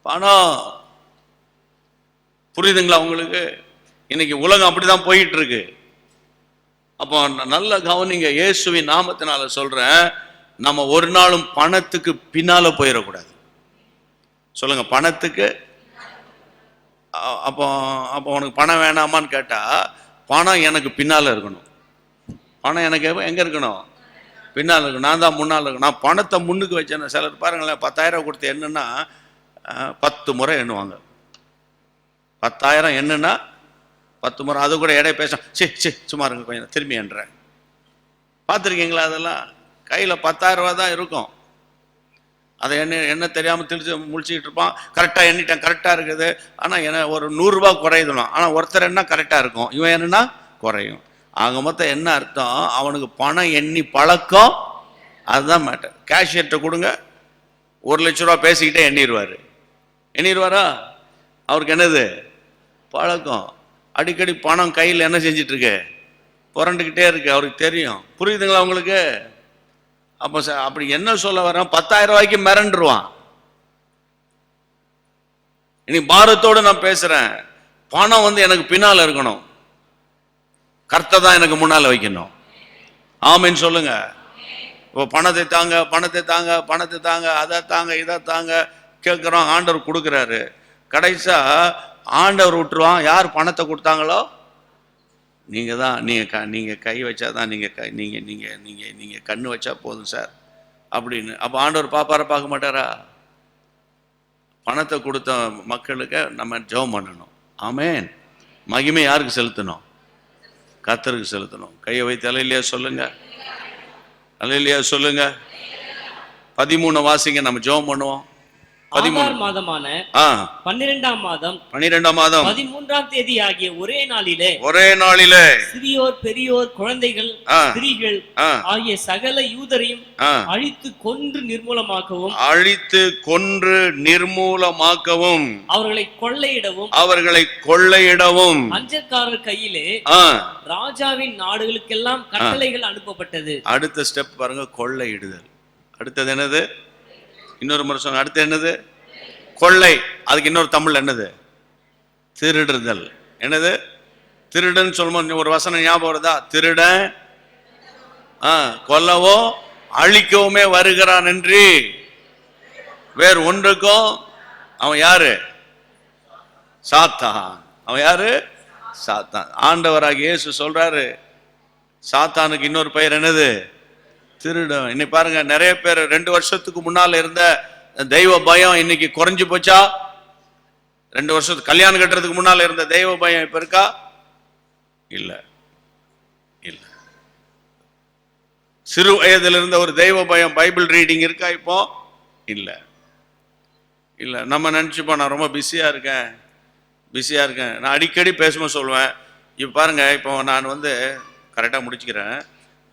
பணம். புரியுதுங்களா உங்களுக்கு? இன்னைக்கு உலகம் அப்படிதான் போயிட்டு இருக்கு. அப்போ நல்ல கவனிங்க, இயேசுவின் நாமத்தினால சொல்றேன், நம்ம ஒரு நாளும் பணத்துக்கு பின்னால போயிடக்கூடாது. சொல்லுங்க, பணத்துக்கு. அப்போ உனக்கு பணம் வேணாமான்னு கேட்டா, பணம் எனக்கு பின்னால இருக்கணும். பணம் எனக்கு எங்க இருக்கணும்? பின்னால் இருக்கணும். நான் தான் முன்னால் இருக்கணும். நான் பணத்தை முன்னுக்கு வச்சேன். சிலர் பாருங்களேன், 10,000 கொடுத்து என்னன்னா 10 முறை எண்ணுவாங்க. 10,000 என்னன்னா 10 முறை. அது கூட இடைய பேச சும்மா இருங்க கொஞ்சம் திரும்பி எண்றேன். பார்த்துருக்கீங்களா? அதெல்லாம் கையில் 10,000 ரூபா தான் இருக்கும். அதை என்ன தெரியாமல் திருச்சி முழிச்சிக்கிட்டு இருப்பான். கரெக்டாக எண்ணிட்டேன், கரெக்டாக இருக்குது. ஆனால் என்ன ஒரு 100 ரூபா குறையுதுணும். ஆனால் ஒருத்தர் என்ன கரெக்டாக இருக்கும், இவன் என்னன்னா குறையும். ஆக மொத்தம் என்ன அர்த்தம்? அவனுக்கு பணம் எண்ணி பழக்கம். அதுதான் மேட்டர். கேஷியர்கிட்ட கொடுங்க, 1,00,000 ரூபா பேசிக்கிட்டே எண்ணிடுவாரா? அவருக்கு என்னது? பழக்கம். அடிக்கடி பணம் கையில் என்ன செஞ்சிட்டு இருக்கு? புரண்டுக்கிட்டே இருக்கு. அவருக்கு தெரியும். புரியுதுங்களா உங்களுக்கு? அப்போ அப்படி என்ன சொல்ல வர்றான்? 10,000 ரூபாய்க்கு மிரண்டுருவான். இன்னைக்கு பாரத்தோடு நான் பேசுறேன். பணம் எனக்கு பின்னால இருக்கணும், கர்த்தர் தான் எனக்கு முன்னால வைக்கணும். ஆமென் சொல்லுங்க. இப்போ பணத்தை தாங்க, அதை தாங்க, இதை தாங்க கேட்குறோம். ஆண்டவர் கொடுக்குறாரு. கடைசியா ஆண்டவர் விட்டுருவான். யார் பணத்தை கொடுத்தாங்களோ நீங்க தான். நீங்க கை வச்சாதான், நீங்க கண்ணு வச்சா போதும் சார் அப்படின்னு. அப்போ ஆண்டவர் பாப்பார பார்க்க மாட்டாரா? பணத்தை கொடுத்த மக்களுக்கு நம்ம ஜெபம் பண்ணணும். ஆமென். மகிமை யாருக்கு செலுத்தணும்? கர்த்தருக்கு செலுத்தணும். கையை வைத்து அல்லேலூயா சொல்லுங்க. அல்லேலூயா சொல்லுங்க. 13 வாசிங்க, நம்ம ஜெபம் பண்ணுவோம். 13 மாதமான 12ஆம் மாதம் 13ஆம் தேதி ஆகிய ஒரே நாளிலே சிறியோர் பெரியோர் குழந்தைகள் ஸ்திரீகள் ஆகிய சகல யூதரையும் அழித்து கொன்று நிர்மூலமாக்கவும் அவர்களை கொள்ளையிடவும் அஞ்சற்காரர் கையிலே ராஜாவின் நாடுகளுக்கெல்லாம் கட்டளைகள் அனுப்பப்பட்டது. அடுத்த ஸ்டெப் பாருங்க, கொள்ளையிடுதல். அடுத்தது என்னது? இன்னொரு முறை சொன்ன. அடுத்து என்னது? கொள்ளை. அதுக்கு இன்னொரு தமிழ் என்னது? திருடுதல். என்னது? திருடன் சொல்லும்போது ஒரு வசனம் ஞாபகம் வருதா? திருடன் கொல்லவோ அழிக்கவுமே வருகிறான் என்று வேறு ஒன்றுக்கும் அவன் யாரு? சாத்தான். அவன் யாரு? சாத்தான். ஆண்டவராகிய இயேசு சொல்றாரு, சாத்தானுக்கு இன்னொரு பெயர் என்னது? திருடன். இன்னைக்கு பாருங்க, நிறைய பேர் 2 வருஷத்துக்கு முன்னால இருந்த தெய்வ பயம் இன்னைக்கு குறைஞ்சு போச்சா? 2 வருஷத்துக்கு கல்யாணம் கட்டுறதுக்கு முன்னால இருந்த தெய்வ பயம் இப்ப இருக்கா? இல்ல இல்ல. சிறு வயதில் இருந்த ஒரு தெய்வ பயம், பைபிள் ரீடிங் இருக்கா இப்போ? இல்ல இல்ல. நம்ம நினைச்சுப்போம், நான் ரொம்ப பிஸியா இருக்கேன். நான் அடிக்கடி பேசும்போது சொல்லுவேன், இப்போ பாருங்க, இப்போ நான் வந்து கரெக்டாக முடிச்சுக்கிறேன்,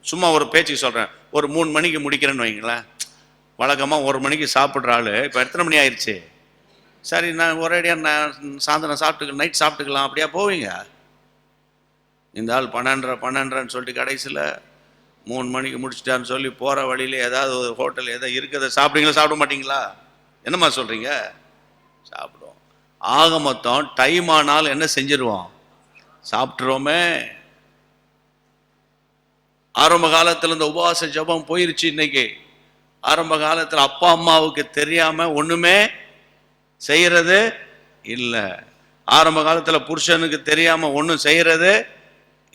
சும்மா ஒரு பேச்சுக்கு சொல்கிறேன். ஒரு 3 மணிக்கு முடிக்கிறேன்னு வைங்களேன். வழக்கமாக 1 மணிக்கு சாப்பிட்ற ஆள் இப்போ எத்தனை மணி ஆயிடுச்சு? சரி, நான் ஒரேடியாக நான் சாயந்தரம் சாப்பிட்டுக்கலாம், நைட் சாப்பிட்டுக்கலாம், அப்படியா போவீங்க? இந்த ஆள் 12:30 சொல்லிட்டு கடைசியில் 3 மணிக்கு முடிச்சிட்டான்னு சொல்லி போகிற வழியில் ஏதாவது ஒரு ஹோட்டல் ஏதாவது இருக்கிறத சாப்பிடுங்களா? சாப்பிட மாட்டீங்களா? என்னம்மா சொல்கிறீங்க? சாப்பிடுவோம். ஆக மொத்தம் டைம் ஆனாலும் என்ன செஞ்சிருவோம்? சாப்பிட்றோமே. ஆரம்ப காலத்தில் இந்த உபவாச ஜபம் போயிருச்சு. இன்னைக்கு ஆரம்ப காலத்தில் அப்பா அம்மாவுக்கு தெரியாம ஒண்ணுமே செய்யறது இல்லை. ஆரம்ப காலத்தில் புருஷனுக்கு தெரியாம ஒன்றும் செய்யறது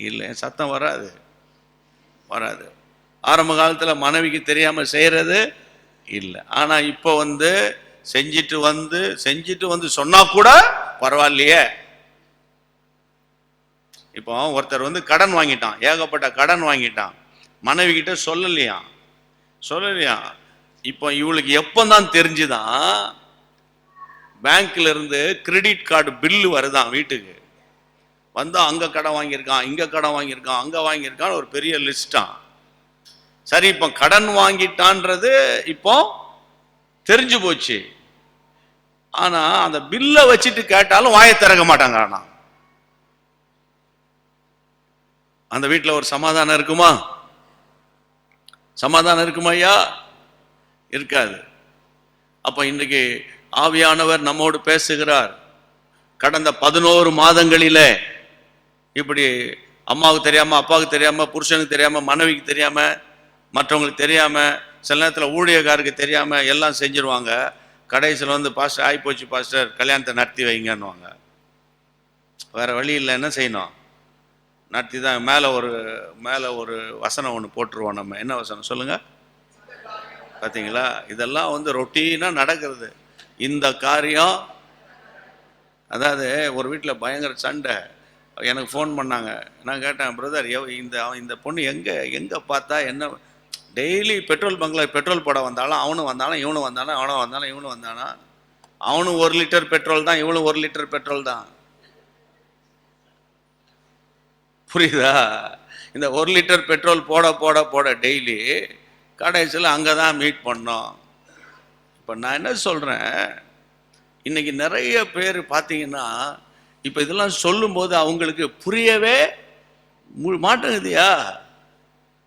இல்லை. சத்தம் வராது. ஆரம்ப காலத்தில் மனைவிக்கு தெரியாம செய்யறது இல்லை. ஆனா இப்போ வந்து செஞ்சிட்டு வந்து சொன்னா கூட பரவாயில்லையே. இப்போ ஒருத்தர் வந்து கடன் வாங்கிட்டான், ஏகப்பட்ட கடன் வாங்கிட்டான், மனைவி கிட்ட சொல்லலையா. இப்போ இவளுக்கு எப்பதான் தெரிஞ்சுதான், பேங்க்ல இருந்து கிரெடிட் கார்டு பில்லு வருதான் வீட்டுக்கு வந்தா, அங்க கடன் வாங்கியிருக்கான், இங்க கடன் வாங்கியிருக்கான், அங்க வாங்கியிருக்கான், ஒரு பெரிய லிஸ்டான். சரி, இப்போ கடன் வாங்கிட்டான்றது இப்போ தெரிஞ்சு போச்சு. ஆனா அந்த பில்லை வச்சுட்டு கேட்டாலும் வாயை திறக்க மாட்டாங்க. ஆனா அந்த வீட்டில் ஒரு சமாதானம் இருக்குமா? ஐயா? இருக்காது. அப்ப இன்னைக்கு ஆவியானவர் நம்மோடு பேசுகிறார். கடந்த 11 மாதங்களிலே இப்படி அம்மாவுக்கு தெரியாம, அப்பாவுக்கு தெரியாம, புருஷனுக்கு தெரியாம, மனைவிக்கு தெரியாம, மற்றவங்களுக்கு தெரியாம, சில நேரத்தில் ஊழியக்காருக்கு தெரியாம எல்லாம் செஞ்சிருவாங்க. கடைசியில் வந்து, பாஸ்டர் ஆகிப்போச்சு பாஸ்டர், கல்யாணத்தை நடத்தி வைங்கன்னுவாங்க. வேற வழி இல்லை, என்ன செய்யணும்? நடத்தி தான். மேலே ஒரு வசனம் ஒன்று போட்டுருவோம். நம்ம என்ன வசனம் சொல்லுங்க? பார்த்தீங்களா? இதெல்லாம் வந்து ரொட்டீனாக நடக்கிறது இந்த காரியம். அதாவது ஒரு வீட்டில் பயங்கர சண்டை. எனக்கு ஃபோன் பண்ணாங்க. நான் கேட்டேன், பிரதர் இந்த பொண்ணு எங்கே பார்த்தா என்ன? டெய்லி பெட்ரோல் பங்கில் பெட்ரோல் போட வந்தாலும் அவனும் வந்தாலும் இவனும் வந்தானா, அவனும் வந்தாலும் இவனும் வந்தானா. அவனும் 1 லிட்டர் பெட்ரோல் தான், இவனும் 1 லிட்டர் பெட்ரோல் தான். புரியுதா? இந்த 1 லிட்டர் பெட்ரோல் போட போட போட டெய்லி கடைசியில் அங்கே தான் மீட் பண்ணோம். இப்போ நான் என்ன சொல்கிறேன், இன்னைக்கு நிறைய பேர் பார்த்தீங்கன்னா, இப்போ இதெல்லாம் சொல்லும்போது அவங்களுக்கு புரியவே மாட்டேங்குதுயா.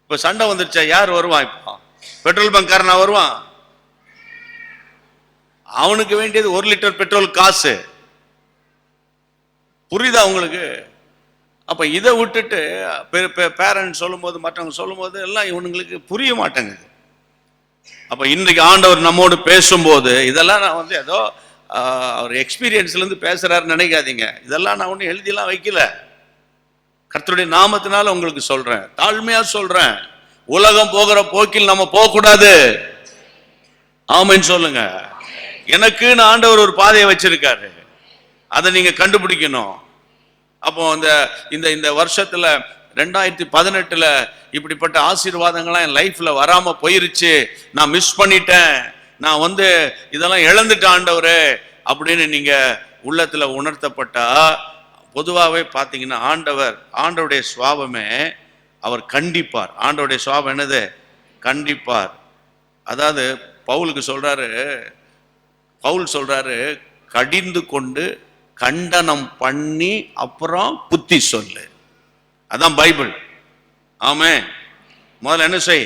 இப்போ சண்டை வந்துருச்சா, யார் வருவான்? இப்போ பெட்ரோல் பங்காரனா வருவான்? அவனுக்கு வேண்டியது 1 லிட்டர் பெட்ரோல் காசு. புரியுதா உங்களுக்கு? அப்ப இதை விட்டுட்டு பேரண்ட்ஸ் சொல்லும்போது, மற்றவங்க சொல்லும்போது எல்லாம் இவனுங்களுக்கு புரிய மாட்டேங்குது. அப்ப இன்றைக்கு ஆண்டவர் நம்மோடு பேசும்போது, இதெல்லாம் நான் வந்து ஏதோ அவர் எக்ஸ்பீரியன்ஸ்ல இருந்து பேசுறாருன்னு நினைக்காதீங்க. இதெல்லாம் நான் ஒன்றும் எழுதிலாம் வைக்கல. கர்த்தருடைய நாமத்தினால உங்களுக்கு சொல்றேன், தாழ்மையா சொல்றேன். உலகம் போகிற போக்கில் நம்ம போகக்கூடாது. ஆமென் சொல்லுங்க. எனக்குன்னு ஆண்டவர் ஒரு பாதையை வச்சிருக்காரு, அதை நீங்க கண்டுபிடிக்கணும். அப்போ இந்த வருஷத்துல 2018 இப்படிப்பட்ட ஆசீர்வாதங்கள்லாம் என் லைஃப்ல வராம போயிருச்சு, நான் மிஸ் பண்ணிட்டேன், நான் வந்து இதெல்லாம் இழந்துட்டேன் ஆண்டவரே அப்படின்னு நீங்க உள்ளத்துல உணர்த்தப்பட்டா, பொதுவாகவே பார்த்தீங்கன்னா ஆண்டவருடைய சுவாபமே அவர் கண்டிப்பார். ஆண்டவருடைய சுவாபம் என்னது? கண்டிப்பார். அதாவது பவுல் சொல்றாரு, கடிந்து கொண்டு கண்டனம் பண்ணி அப்புறம் புத்தி சொல்லு. அதான் பைபிள். ஆமே. முதல்ல என்ன செய்?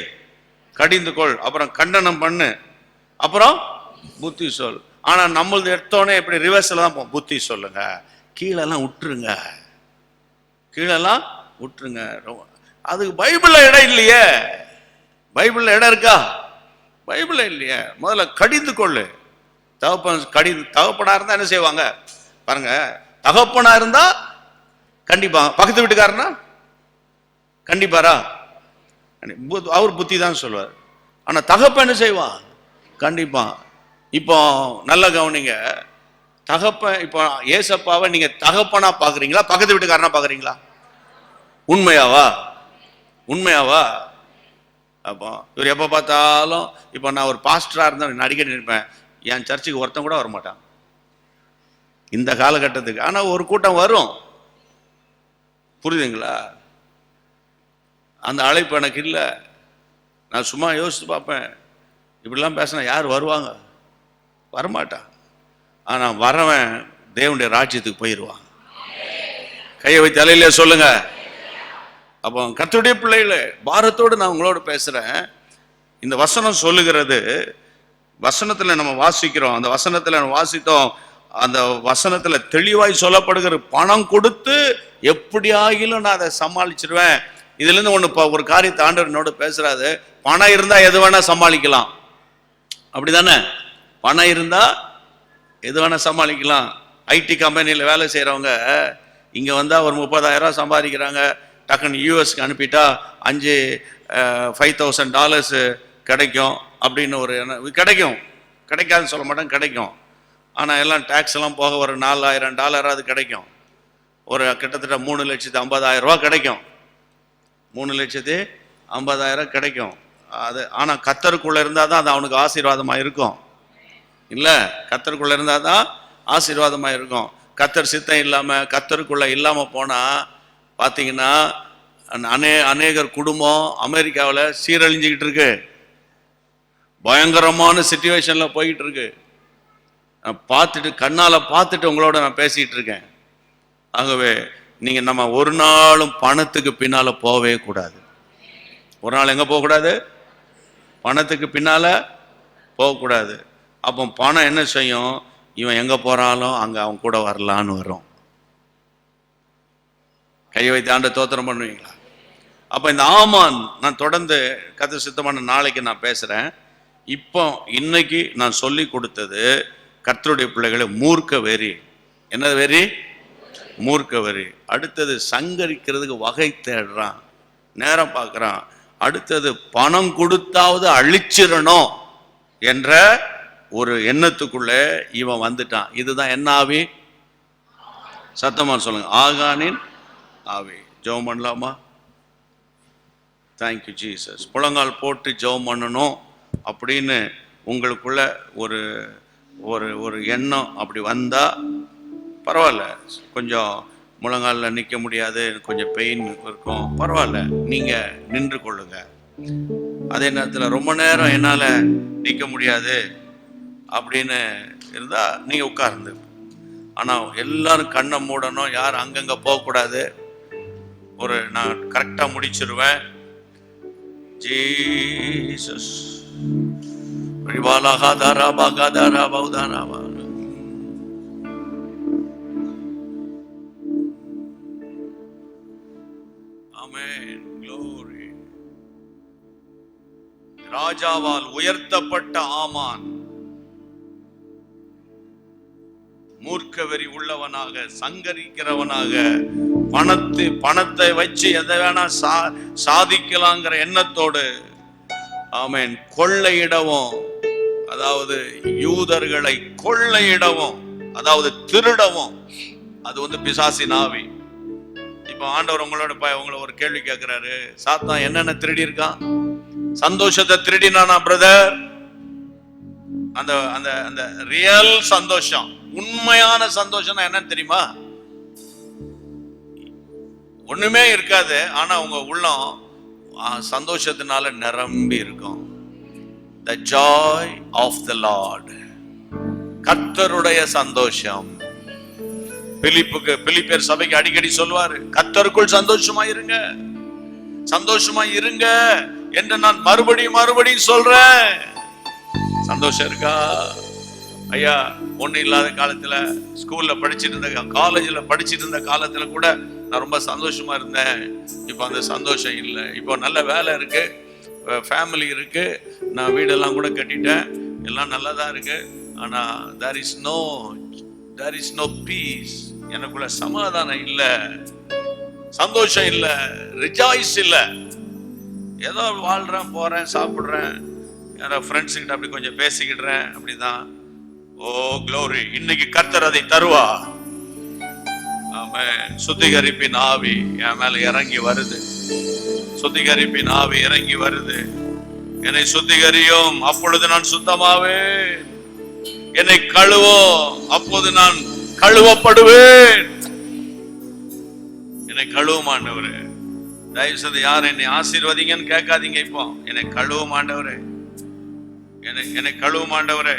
கடிந்து கொள், அப்புறம் கண்டனம் பண்ணு, அப்புறம் புத்தி சொல். ஆனா நம்மளது எடுத்தோடனே எப்படி ரிவர்ஸ்ல தான் புத்தி சொல்லுங்க, கீழெல்லாம் விட்டுருங்க. அதுக்கு பைபிள்ல இடம் இல்லையே. பைபிள்ல இடம் இருக்கா? பைபிள்ல இல்லையே. முதல்ல கடிந்து கொள்ளு, தகப்பனா இருந்தா என்ன செய்வாங்க பாருங்க, தகப்பனா இருந்தா கண்டிப்பா, பக்கத்து வீட்டுக்காரனா கண்டிப்பாரா? அவர் புத்தி தான் சொல்லுவார். ஆனா தகப்பன் என்ன செய்வான்? கண்டிப்பா. இப்போ நல்ல கவனிங்க, தகப்பன், இப்போ ஏசப்பாவை நீங்க தகப்பனா பாக்குறீங்களா, பக்கத்து வீட்டுக்காரனா பாக்குறீங்களா? உண்மையாவா? உண்மையாவா? அப்போ இவர் எப்போ பார்த்தாலும், இப்போ நான் ஒரு பாஸ்டரா இருந்தா நான் அடிக்கடி நினைப்பேன், என் சர்ச்சுக்கு ஒருத்தன் கூட வரமாட்டான் இந்த காலகட்டத்துக்கு. ஆனா ஒரு கூட்டம் வரும், புரியுதுங்களா? அந்த அழைப்பு எனக்கு இல்லை. நான் சும்மா யோசித்து பார்ப்பேன், இப்படிலாம் பேசினா யார் வருவாங்க? வரமாட்டான். ஆனா வரவன் தேவனுடைய ராஜ்யத்துக்கு போயிடுவான். கையை வைத்து தலையிலே சொல்லுங்க. அப்போ கர்த்தருடைய பிள்ளைகளே, பாரத்தோடு நான் உங்களோட பேசுறேன். இந்த வசனம் சொல்லுகிறது, வசனத்துல நம்ம வாசிக்கிறோம், அந்த வசனத்துல நம்ம வாசித்தோம், அந்த வசனத்துல தெளிவாய் சொல்லப்படுகிற பணம் கொடுத்து எப்படி ஆகிலும் நான் அதை சமாளிச்சிருவேன். இதுல இருந்து ஒரு காரியத்தை ஆண்டவர் என்னோட பேசுறாரு. பணம் இருந்தா எது வேணா சமாளிக்கலாம், அப்படிதானே? பணம் இருந்தா எது வேணா சமாளிக்கலாம். ஐடி கம்பெனியில் வேலை செய்யறவங்க இங்க வந்தா ஒரு 30,000 சம்பாதிக்கிறாங்க, டக்குன்னு யூஎஸ்க்கு அனுப்பிட்டா $5,000 கிடைக்கும் அப்படின்னு ஒரு கிடைக்கும். கிடைக்காதுன்னு சொல்ல மாட்டேன், கிடைக்கும். ஆனால் எல்லாம் டேக்ஸ் எல்லாம் போக ஒரு $4,000 கிடைக்கும். ஒரு கிட்டத்தட்ட 3,50,000 கிடைக்கும். 3,50,000 கிடைக்கும். அது ஆனால் கர்த்தருக்குள்ள இருந்தால் தான் அது அவனுக்கு ஆசீர்வாதமாக இருக்கும். இல்லை, கர்த்தருக்குள்ள இருந்தால் தான் ஆசீர்வாதமாக இருக்கும். கர்த்தர் சித்தம் இல்லாமல், கர்த்தருக்குள்ள இல்லாமல் போனால் பார்த்தீங்கன்னா அநேகர் குடும்பம் அமெரிக்காவில் சீரழிஞ்சிக்கிட்டு இருக்கு, பயங்கரமான சிச்சுவேஷன்ல போயிட்டு இருக்கு. நான் பார்த்துட்டு, கண்ணால பார்த்துட்டு உங்களோட நான் பேசிட்டு இருக்கேன். ஆகவே நீங்க நம்ம ஒரு நாளும் பணத்துக்கு பின்னால போகவே கூடாது. ஒரு நாள் எங்க போகக்கூடாது? பணத்துக்கு பின்னால போகக்கூடாது. அப்போ பணம் என்ன செய்யும்? இவன் எங்க போறாலும் அங்க அவன் கூட வரலான்னு வரும். கை வைத்து ஆண்ட தோத்திரம் பண்ணுவீங்களா? அப்ப இந்த ஆமான், நான் தொடர்ந்து கர்த்தர் சித்தமான நாளைக்கு நான் பேசுறேன். இப்போ இன்னைக்கு நான் சொல்லி கொடுத்தது கர்த்தருடைய பிள்ளைகளை மூர்க்க வெறி. என்ன வெறி? மூர்க்க வெறி. அடுத்தது சங்கரிக்கிறதுக்கு வகை தேடுறான், நேரம் பார்க்கறான். அடுத்தது பணம் கொடுத்தாவது அழிச்சிடணும் என்ற ஒரு எண்ணத்துக்குள்ளே இவன் வந்துட்டான். இதுதான் என்ன ஆவி? சத்தமா சொல்லுங்க, ஆகானின் ஆவி. ஜெபம் பண்ணலாமா? Thank you Jesus. புலங்கால் போட்டு ஜெபம் பண்ணணும் அப்படின்னு உங்களுக்குள்ள ஒரு ஒரு ஒரு எண்ணம் அப்படி வந்தா பரவாயில்ல. கொஞ்சம் முழங்காலில் நிற்க முடியாது, கொஞ்சம் பெயின் இருக்கும், பரவாயில்ல, நீங்க நின்று கொள்ளுங்க. அதே நேரத்தில் ரொம்ப நேரம் என்னால் நிற்க முடியாது அப்படின்னு இருந்தா நீங்க உட்கார்ந்து. ஆனால் எல்லாரும் கண்ணை மூடணும், யாரும் அங்கங்க போகக்கூடாது. நான் கரெக்டா முடிச்சிருவேன். ஜீசஸ் ராஜாவால் உயர்த்தப்பட்ட ஆமான் மூர்க்க வெறி உள்ளவனாக, சங்கரிக்கிறவனாக, பணத்தை வச்சு எதை வேணா சாதிக்கலாங்கிற எண்ணத்தோடு ஆமென் கொள்ளையிடவும், அதாவது யூதர்களை கொள்ளையிடவும், அதாவது திருடவும், அது பிசாசின் ஆவி. இப்ப ஆண்டவர் உங்களை ஒரு கேள்வி கேட்கிறாரு, சாத்தான் என்னென்ன திருடி இருக்கான்? சந்தோஷத்தை திருடினானா பிரதர்? அந்த அந்த அந்த ரியல் சந்தோஷம், உண்மையான சந்தோஷம் என்னன்னு தெரியுமா? ஒண்ணுமே இருக்காது, ஆனா உங்க உள்ளம் சந்தோஷத்தினால நிரம்பி இருக்கும். The joy of the Lord, கர்த்தருடைய சந்தோஷம். பிலிப்பியர் சபைக்கு அடிக்கடி சொல்வாரு, கர்த்தருக்குள் சந்தோஷமா இருங்க, சந்தோஷமா இருங்க என்று நான் மறுபடியும் சொல்றேன். சந்தோஷம் இருக்கா ஐயா? ஒண்ணு இல்லாத காலத்துல, ஸ்கூல்ல படிச்சுட்டு இருந்த, காலேஜ்ல படிச்சுட்டு இருந்த காலத்துல கூட நான் ரொம்ப சந்தோஷமா இருந்தேன். இப்போ அந்த சந்தோஷம் இல்லை. இப்போ நல்ல வேலை இருக்கு, ஃபேமிலி இருக்கு, நான் வீடெல்லாம் கூட கட்டிட்டேன், எல்லாம் நல்லதா இருக்கு. ஆனா there is no peace. எனக்குள்ள சமாதானம் இல்ல, சந்தோஷம் இல்ல, ரிஜாய்ஸ் இல்ல. ஏதோ வாழ்றேன், போறேன், சாப்பிடுறேன், யாரோ ஃப்ரெண்ட்ஸ் கிட்ட அப்படி கொஞ்சம் பேசிக்கிடுறேன், அப்படிதான். ஓ க்ளோரி, இன்னைக்கு கர்த்தர் அதை தருவா. ஆமென். சுத்திகரிப்பின் ஆவி என் மேல இறங்கி வருது. சுத்திகரிப்பின் ஆவி இறங்கி வருது. என்னை சுத்திகரியும், அப்பொழுது நான் சுத்தமாவேன். என்னை கழுவும், அப்போது நான் கழுவப்படுவேன். என்னை கழுவும் ஆண்டவரே. தயவு செய்து யார் என்னை ஆசீர்வதிங்கன்னு கேட்காதீங்க. இப்போ என்னை கழுவும் ஆண்டவரே, என்னை கழுவும் ஆண்டவரே,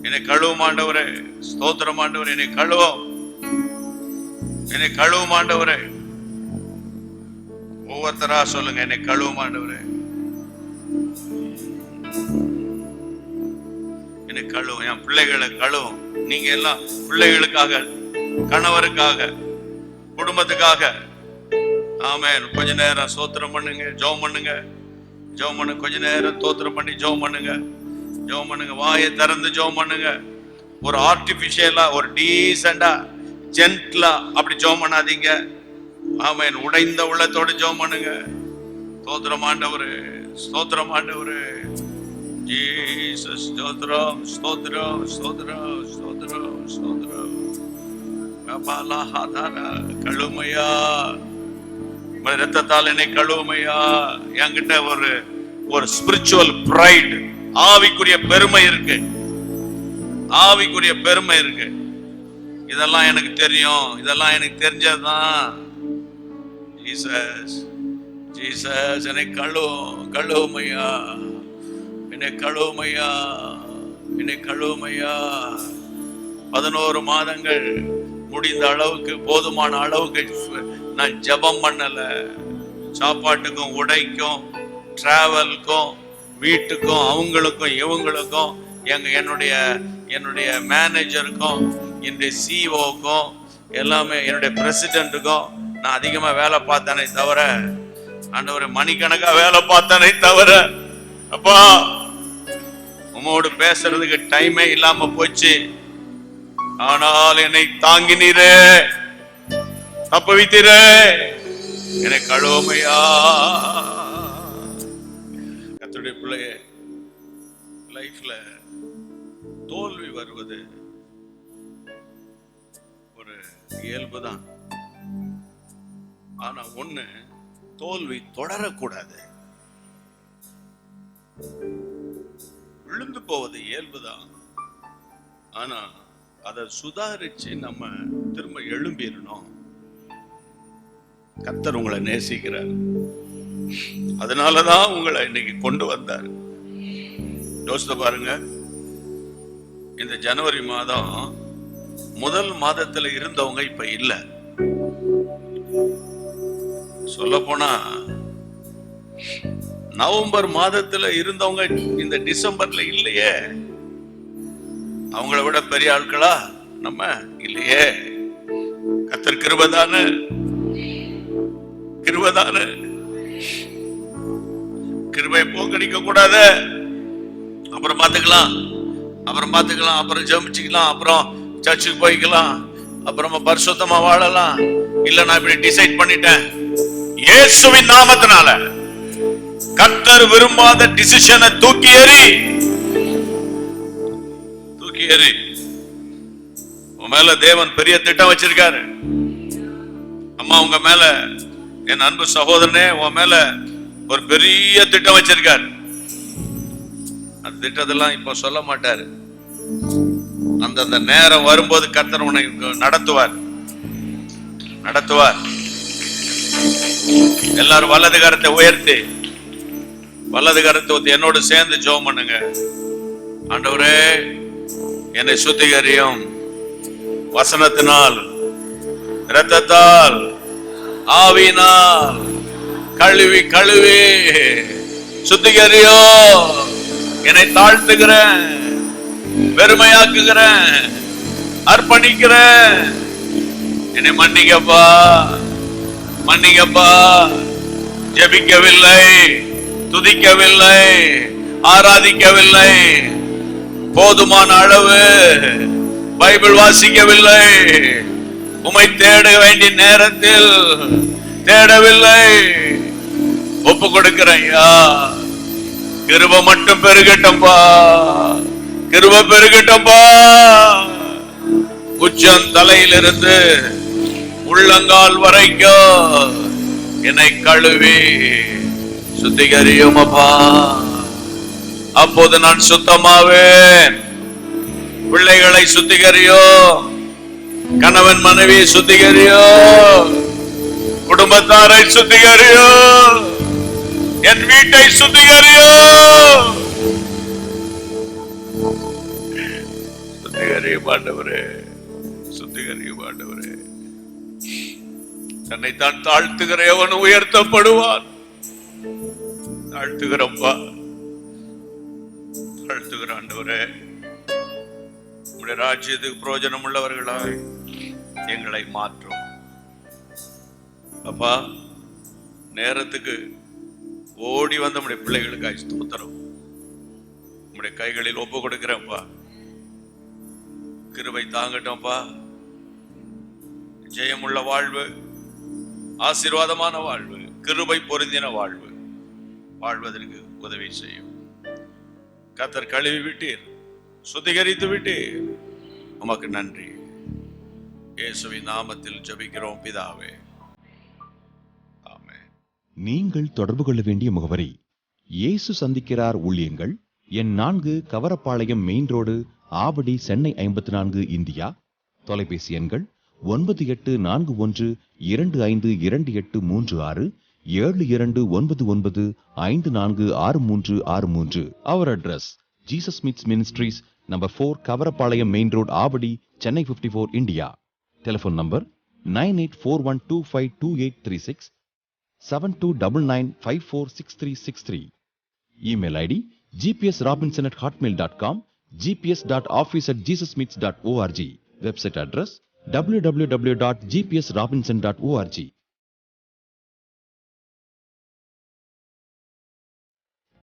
என்னை கழுவும் ஆண்டவரே. ஸ்தோத்திரம் ஆண்டவரே. என்னை கழுவும், என்னை கழுவும் ஆண்டவரே. ஒவ்வொருத்தரா சொல்லுங்க, என்னை கழுவும் ஆண்டவரே, என்னை கழுவும். என் பிள்ளைகளை கழுவும். நீங்க எல்லாம் பிள்ளைகளுக்காக, கணவருக்காக, குடும்பத்துக்காக ஆமென் கொஞ்ச நேரம் ஸ்தோத்திரம் பண்ணுங்க, ஜெபம் பண்ணுங்க, ஜெபம் பண்ணுங்க. கொஞ்ச நேரம் ஸ்தோத்திரம் பண்ணி ஜெபம் பண்ணுங்க, ஜெபம் பண்ணுங்க. வாயை திறந்து ஜெபம் பண்ணுங்க. ஒரு ஆர்டிபிஷியலா, ஒரு டீசெண்டா, ஜென்ட்லா அப்படி ஜெபம் பண்ணாதீங்க. ஆமென். உடைந்த உள்ளத்தோடு ஜெபம் பண்ணுங்க. ஸ்தோத்திரம் ஆண்டவரே, ஸ்தோத்திரம் ஆண்டவரே. ஜீசஸ் ஸ்தோத்திரம், ஸ்தோத்திரம், ஸ்தோத்திரம், ஸ்தோத்திரம், ஸ்தோத்திரம். கழுமையா, ரத்தத்தால் என்னை கழுவுமையா. என்கிட்ட ஒரு ஸ்பிரிச்சுவல் பிரைட், ஆவிக்குரிய பெருமை இருக்கு, ஆவிக்குரிய பெருமை இருக்கு. இதெல்லாம் எனக்கு தெரியும், இதெல்லாம் எனக்கு தெரிஞ்சதுதான். ஜீசஸ், ஜீசஸ் என்னை கழுவுமையா, என்னை கழுவுமையா, என்னை கழுவுமையா. 11 மாதங்கள் முடிந்த அளவுக்கு, போதுமான அளவுக்கு நான் ஜெபம் பண்ணல. சாப்பாட்டுக்கும், உடைக்கும், டிராவலுக்கும், வீட்டுக்கும், அவங்களுக்கும், இவங்களுக்கும், என்னுடைய மேனேஜருக்கும், என்னுடைய சிஓக்கும், எல்லாமே என்னுடைய பிரசிடென்ட்டுக்கும் நான் அதிகமா வேலை பார்த்தேனே தவிர, ஆண்டவரே மணிக்கணக்கா வேலை பார்த்தேனே தவிர, அப்பா உம்மோடு பேசுறதுக்கு டைமே இல்லாம போச்சு. ஆனால் என்னை தாங்கினீரே, தப்புவித்தீரே, என்னை கழுவுமையா. கர்த்தருடைய பிள்ளையே, லைஃப்ல தோல்வி வருவது ஒரு இயல்புதான். ஆனா ஒண்ணு, தோல்வி தொடரக்கூடாது. விழுந்து போவது இயல்புதான். ஆனா அதை சுதாரிச்சு நம்ம திரும்ப எழும்பிடணும். கர்த்தர் உங்களை நேசிக்கிறார். அதனாலதான் உங்களை இன்னைக்கு கொண்டு வந்தார். யோசித்து பாருங்க. இந்த ஜனவரி மாதம் முதல் மாதத்துல இருந்தவங்க இப்ப இல்ல. சொல்ல போனா நவம்பர் மாதத்துல இருந்தவங்க இந்த டிசம்பர்ல இல்லையே. அவங்கள விட பெரிய ஆட்களா நம்ம இல்லையே. கர்த்தர் கிருபைதானே, கிருபைதானே. கிருபையை போக்கடிக்க கூடாது. அப்புறம் பாத்துக்கலாம், அப்புறம் பாத்துக்கலாம், அப்புறம் ஜெபிச்சுக்கலாம், அப்புறம் சர்ச்சுக்கு போய்க்கலாம், அப்புறமா பரிசுத்தமா வாழலாம். இல்ல நான் இப்படி டிசைட் பண்ணிட்டேன். இயேசுவின் நாமத்தினால கர்த்தர் விரும்பாத டிசிஷனை தூக்கி எறி, தூக்கி எறி. உன் மேல தேவன் பெரிய திட்டம் வச்சிருக்காரு. அம்மா உங்க மேல, என் அன்பு சகோதரனே, உன் மேல ஒரு பெரிய திட்டம் வச்சிருக்காரு. அந்த திட்டத்தெல்லாம் இப்ப சொல்ல மாட்டாரு. அந்தந்த நேரம் வரும்போது கர்த்தர் உன்னை நடத்துவார், நடத்துவார். எல்லாரும் வலது கரத்தை உயர்த்தி, வலது கரத்தை ஊத்தி என்னோடு சேர்ந்து ஜெபம் பண்ணுங்க. ஆண்டவரே என்னை சுத்திகரியும், வசனத்தினால், இரத்தத்தால், ஆவியினால் கழுவி கழுவி சுத்திகரியோ. என்னை தாழ்த்துகிறேன், பெருமையாக்குகிறேன், அர்ப்பணிக்கிறேன். என்னை மன்னிக்கப்பா, மன்னிக்கப்பா. ஜெபிக்கவில்லை, துதிக்கவில்லை, ஆராதிக்கவில்லை, போதுமான அளவு பைபிள் வாசிக்கவில்லை, உம்மை தேட வேண்டிய நேரத்தில் தேடவில்லை. ஒப்பு கொடுக்கிறேன் ஐயா, கிருபை மட்டும் பெருகட்டம்பா, கிருபை பெருகட்டம்பா. உச்சம் தலையிலிருந்து உள்ளங்கால் வரைக்கும் என்னை கழுவி சுத்திகரியும் அப்பா. அப்போது நான் சுத்தமாவேன். பிள்ளைகளை சுத்திகரியோ, கணவன் மனைவி சுத்திகரியோ, குடும்பத்தாரை சுத்திகரியோ, என் வீட்டை சுத்திகரியோ. சுத்திகரியும் ஆண்டவரே, சுத்திகரியும் ஆண்டவரே. தன்னைத்தான் தாழ்த்துகிறவன் உயர்த்தப்படுவான். தாழ்த்துகிறப்பா, தாழ்த்துகிற ஆண்டவரே, உம்முடைய ராஜ்யத்துக்கு பிரயோஜனம் உள்ளவர்களாய் எங்களை மாற்றும் அப்பா. நேரத்துக்கு ஓடி வந்த உம்முடைய பிள்ளைகளுக்காய் ஸ்தோத்திரம். உம்முடைய கைகளில் ஒப்பு கொடுக்கிறேன்ப்பா. கிருபை தாங்கட்டும்ப்பா. ஜெயமுள்ள வாழ்வு, ஆசீர்வாதமான வாழ்வு, கிருபை பொருந்தின வாழ்வு வாழ்வதற்கு உதவி செய்யும். கர்த்தர் கழுவி விட்டீர், சுத்திகரித்து விட்டீர். உமக்கு நன்றி. இயேசுவின் நாமத்தில் ஜெபிக்கிறோம் பிதாவே, ஆமென். நீங்கள் தொடர்பு கொள்ள வேண்டிய முகவரி: இயேசு சந்திக்கிறார் ஊழியங்கள், எண் 4, Kavarapalayam main road, Avadi, Chennai 54, India. தொலைபேசி எண்கள் 9841252836, 7299546363. Our address: Jesus Meets Ministries, number 4, Kavarapalayam Main Road, Avadi, Chennai 54, India. Telephone number 9841252836, 7299546363. Email ID: gpsrobinson@hotmail.com, gps.office@jesusmeets.org. Website address: www.gpsrobinson.org.